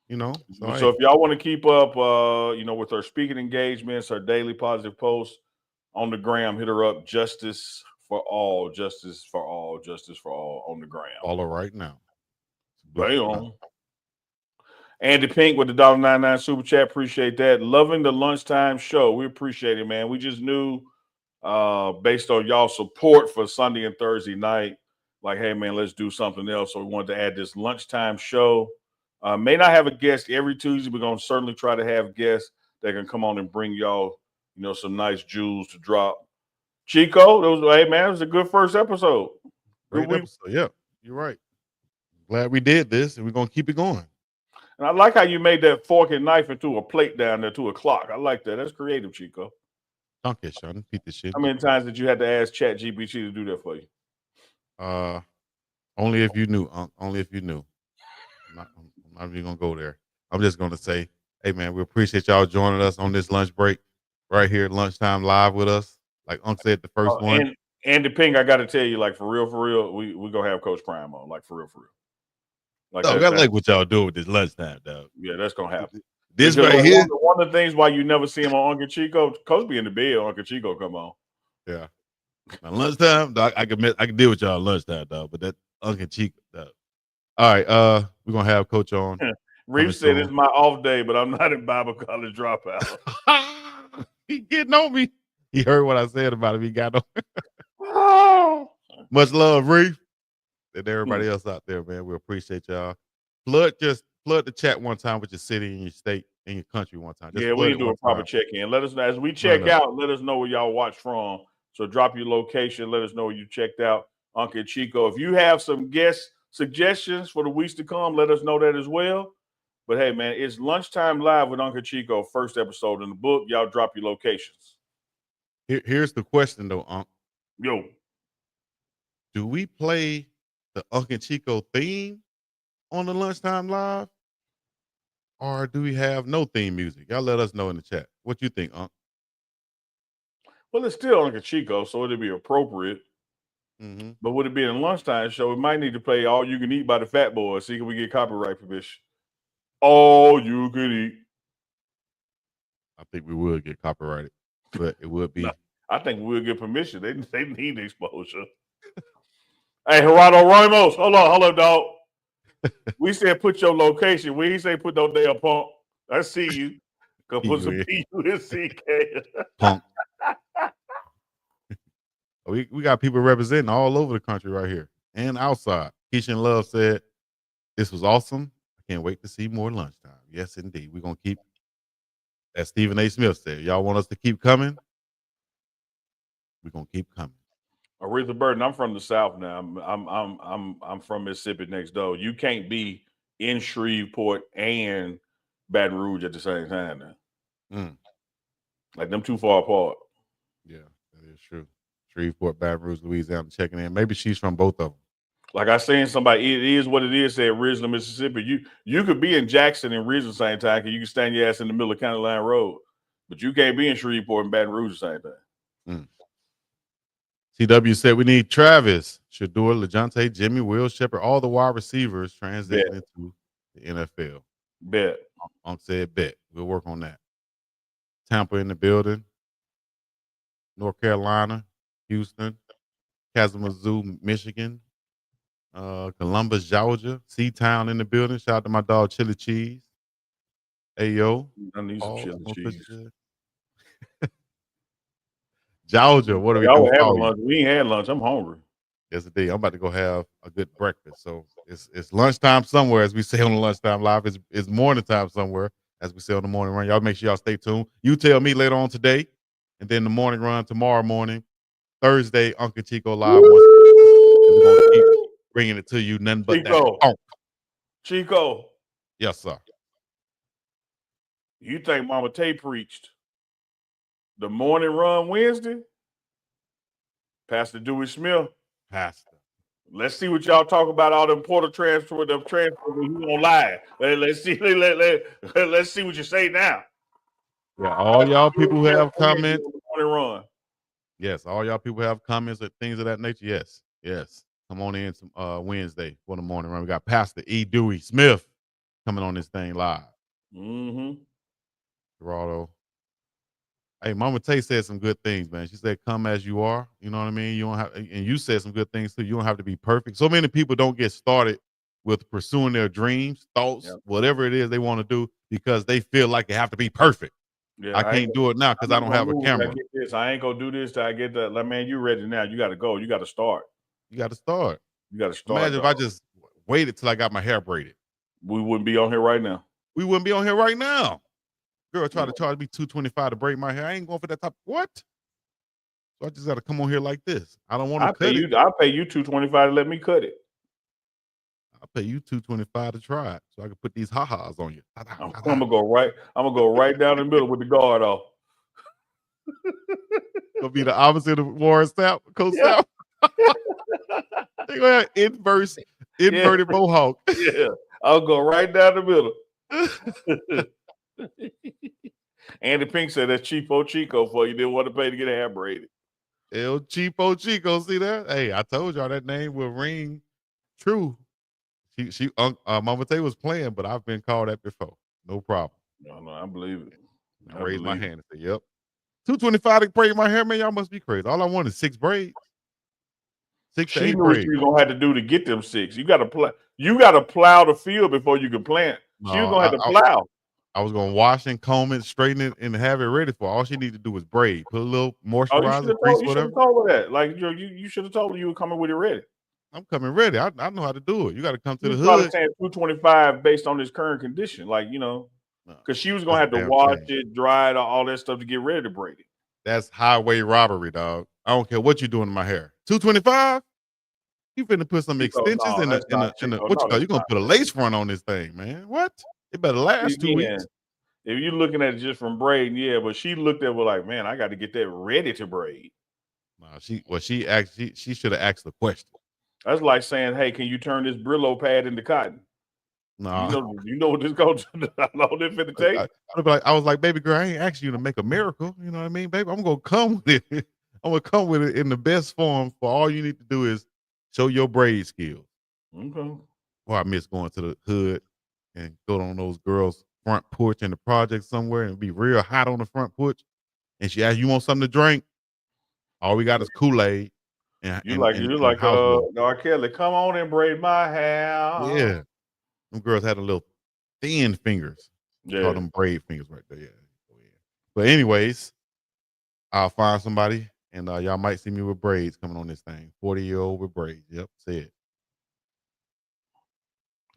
So if y'all want to keep up, with her speaking engagements, her daily positive posts on the gram, hit her up. Justice for all on the gram. Follow right now. Bam. Andy Pink with the $1.99 super chat. Appreciate that. Loving the lunchtime show. We appreciate it, man. We just knew, based on y'all support for Sunday and Thursday night, like, hey man, let's do something else. So we wanted to add this lunchtime show. May not have a guest every Tuesday. We're gonna certainly try to have guests that can come on and bring y'all, some nice jewels to drop. Chico, hey man, it was a good first episode. Great episode. Yeah, you're right. Glad we did this, and we're gonna keep it going. And I like how you made that fork and knife into a plate down there to a clock. I like that. That's creative, Chico. Okay, Sean, repeat this shit. How many times did you have to ask ChatGPT to do that for you? Only if you knew. Only if you knew. I'm not even gonna go there. I'm just gonna say, hey man, we appreciate y'all joining us on this lunch break right here at Lunchtime Live with us. Like Unc said, the first one. And Andy Pink, I got to tell you, like for real, we gonna have Coach Prime on, like for real. Like I like what y'all do with this lunchtime, dog. Yeah, that's gonna happen. This because right here. One of the things why you never see him on Uncle Chico, Coach be in the bed. Uncle Chico come on. Yeah. Now, lunchtime, dog, I can deal with y'all lunchtime, dog. But that Uncle Chico, dog. All right, we're gonna have Coach on. Reef said it's my off day, but I'm not in Bible college dropout. He getting on me. He heard what I said about him. He got on. Much love, Reef, and everybody else out there, man. We appreciate y'all. Flood the chat one time with your city and your state and your country one time. Just we need to do a proper check-in. Let us know as we check out. Let us know where y'all watch from. So drop your location. Let us know where you checked out. Uncle Chico. If you have some guest suggestions for the weeks to come, let us know that as well. But hey, man, it's Lunchtime Live with Uncle Chico. First episode in the book. Y'all drop your locations. Here's the question, though, Unc. Yo. Do we play the Uncle Chico theme on the Lunchtime Live? Or do we have no theme music? Y'all let us know in the chat. What you think, Unc? Well, it's still Uncle Chico, so it'd be appropriate. Mm-hmm. But would it be a lunchtime show? We might need to play All You Can Eat by the Fat Boys. See, can we get copyright permission? All you can eat. I think we would get copyrighted, but it would be. No, I think we'll get permission. They need exposure. Hey, Gerardo Ramos, hold on, dog. We said put your location. We ain't say put no damn punk. I see you. Go put some P-U-S-C-K. Punk. We got people representing all over the country right here and outside. Keishan Love said, this was awesome. I can't wait to see more lunchtime. Yes, indeed. We're going to keep, as Stephen A. Smith said, y'all want us to keep coming? We're going to keep coming. Aretha Burton, I'm from the South now. I'm from Mississippi next door. You can't be in Shreveport and Baton Rouge at the same time now. Like them too far apart. Yeah, that is true. Shreveport, Baton Rouge, Louisiana, checking in. Maybe she's from both of them. Like I seen somebody, it is what it is, said Ridgeland, Mississippi. You could be in Jackson and Ridgeland the same time because you can stand your ass in the middle of County Line Road. But you can't be in Shreveport and Baton Rouge the same time. CW said we need Travis, Shador, LeJohntay, Jimmy, Will Shepherd, all the wide receivers transitioning into the NFL. Bet. Unc said bet. We'll work on that. Tampa in the building. North Carolina, Houston, Kalamazoo, Michigan, Columbus, Georgia, Seatown in the building. Shout out to my dog Chili Cheese. Hey yo. I need some chili cheese. Georgia, what are we doing? Lunch. We ain't had lunch. I'm hungry. Yes, indeed. I'm about to go have a good breakfast. So it's lunchtime somewhere, as we say on the Lunchtime Live. It's morning time somewhere, as we say on the morning run. Y'all make sure y'all stay tuned. You tell me later on today, and then the morning run tomorrow morning, Thursday, Uncle Chico Live. We're gonna keep bringing it to you. Nothing but Chico. that. Chico. Yes, sir. You think Mama Tay preached the morning run Wednesday? Pastor Dewey Smith. Pastor. Let's see what y'all talk about. All them portal transfer, the transfer. He on live. Let's see. Let's see what you say now. Yeah, all y'all people who have comments. Morning run. Yes, all y'all people have comments or things of that nature. Yes. Come on in some Wednesday for the morning run. We got Pastor E. Dewey Smith coming on this thing live. Gerardo. Hey, Mama Tay said some good things, man. She said, come as you are. You know what I mean? You don't have, and you said some good things too. You don't have to be perfect. So many people don't get started with pursuing their dreams, thoughts, whatever it is they want to do, because they feel like they have to be perfect. Yeah, I can't do it now because I don't have a camera. I get this. I ain't gonna do this till I get that. Like, man, you ready now. You got to go. You got to start. You got to start. You got to start. Imagine if I just waited till I got my hair braided. We wouldn't be on here right now. We wouldn't be on here right now. Girl tried to charge me $225 to braid my hair. I ain't going for that type. What? So I just got to come on here like this. I don't want to cut it. I'll pay you $225 to let me cut it. I'll pay you $225 to try it, so I can put these ha-has on you. I'm gonna go right down the middle with the guard off. It'll be the opposite of Warren Sapp, Coach Sapp. They gonna have inverted mohawk. Yeah, I'll go right down the middle. Andy Pink said that's cheapo Chico for you. Didn't want to pay to get a hair braided. El Cheapo Chico, see that? Hey, I told y'all that name will ring true. Mama Tay was playing, but I've been called that before. No problem. No, I believe it. I raised my hand and said, "Yep, $225 to braid my hair, man. Y'all must be crazy. All I want is 6 braids. 6 to 8 She knew braids. what she was gonna have to do to get them 6. You got to plow the field before you can plant. She was gonna have to plow. I was gonna wash and comb it, straighten it, and have it ready for. All she needed to do was braid, put a little moisturizer, grease, you whatever. should have told her that. Like you should have told her you were coming with it ready. I'm coming ready. I know how to do it. You got to come to the Probably hood. saying $225 based on this current condition, like because she was gonna have to wash it, dry it, all that stuff to get ready to braid it. That's highway robbery, dog. I don't care what you're doing to my hair. $225. You finna put some extensions in the what you call? You gonna put a lace front on this thing, man? What? It better last 2 weeks. If you're looking at it just from braiding, yeah, but she looked at it like, man, I got to get that ready to braid. Nah, she should have asked the question. That's like saying, hey, can you turn this Brillo pad into cotton? Nah. You know what this goes to. I know this finna take. I was like, baby girl, I ain't asking you to make a miracle. You know what I mean, baby? I'm gonna come with it. I'm gonna come with it in the best form. For all you need to do is show your braid skills. Okay. Well, I miss going to the hood and go on those girls' front porch in the project somewhere and be real hot on the front porch. And she asks, you want something to drink? All we got is Kool-Aid. You like R. Kelly, come on and braid my hair. Yeah. Them girls had a little thin fingers. Yeah. Call them braid fingers right there. Yeah. But anyways, I'll find somebody and y'all might see me with braids coming on this thing. 40-year-old with braids. Yep, say it.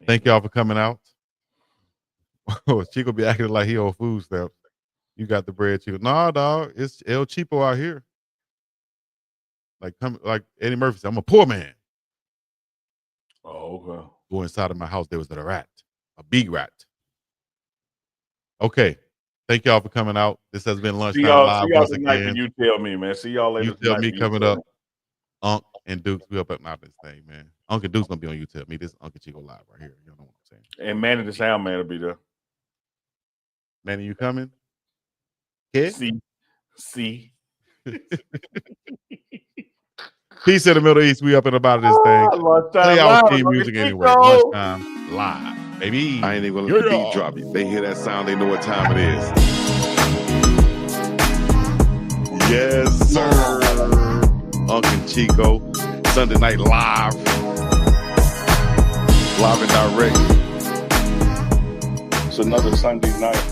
Thank y'all for coming out. Chico be acting like he on food stamps. You got the bread, Chico. Nah, dog, it's El Cheapo out here. Like Eddie Murphy said, I'm a poor man. Oh, okay. Go inside of my house, there was a rat, a big rat. Okay. Thank y'all for coming out. This has been Lunchtime Live once again. You tell me, man. See y'all later. You tell me coming up. Unk and Dukes, we up out this thing, man. Unk and Dukes gonna be on You Tell Me. This is Unk and Chico Live right here. You know what I'm saying? And Manny the Sound Man will be there. Manny, you coming? Kid? See. Peace in the Middle East. We up and about this thing. Play our theme music anyway. Lunchtime Live, baby. I ain't even gonna let the beat drop. If they hear that sound, they know what time it is. Yes, sir. Unk and Chico, Sunday Night Live. Live and direct. It's another Sunday night.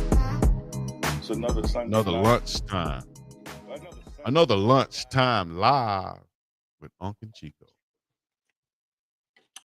It's another Sunday Another night. lunchtime. Another lunchtime live with Unk and Chico.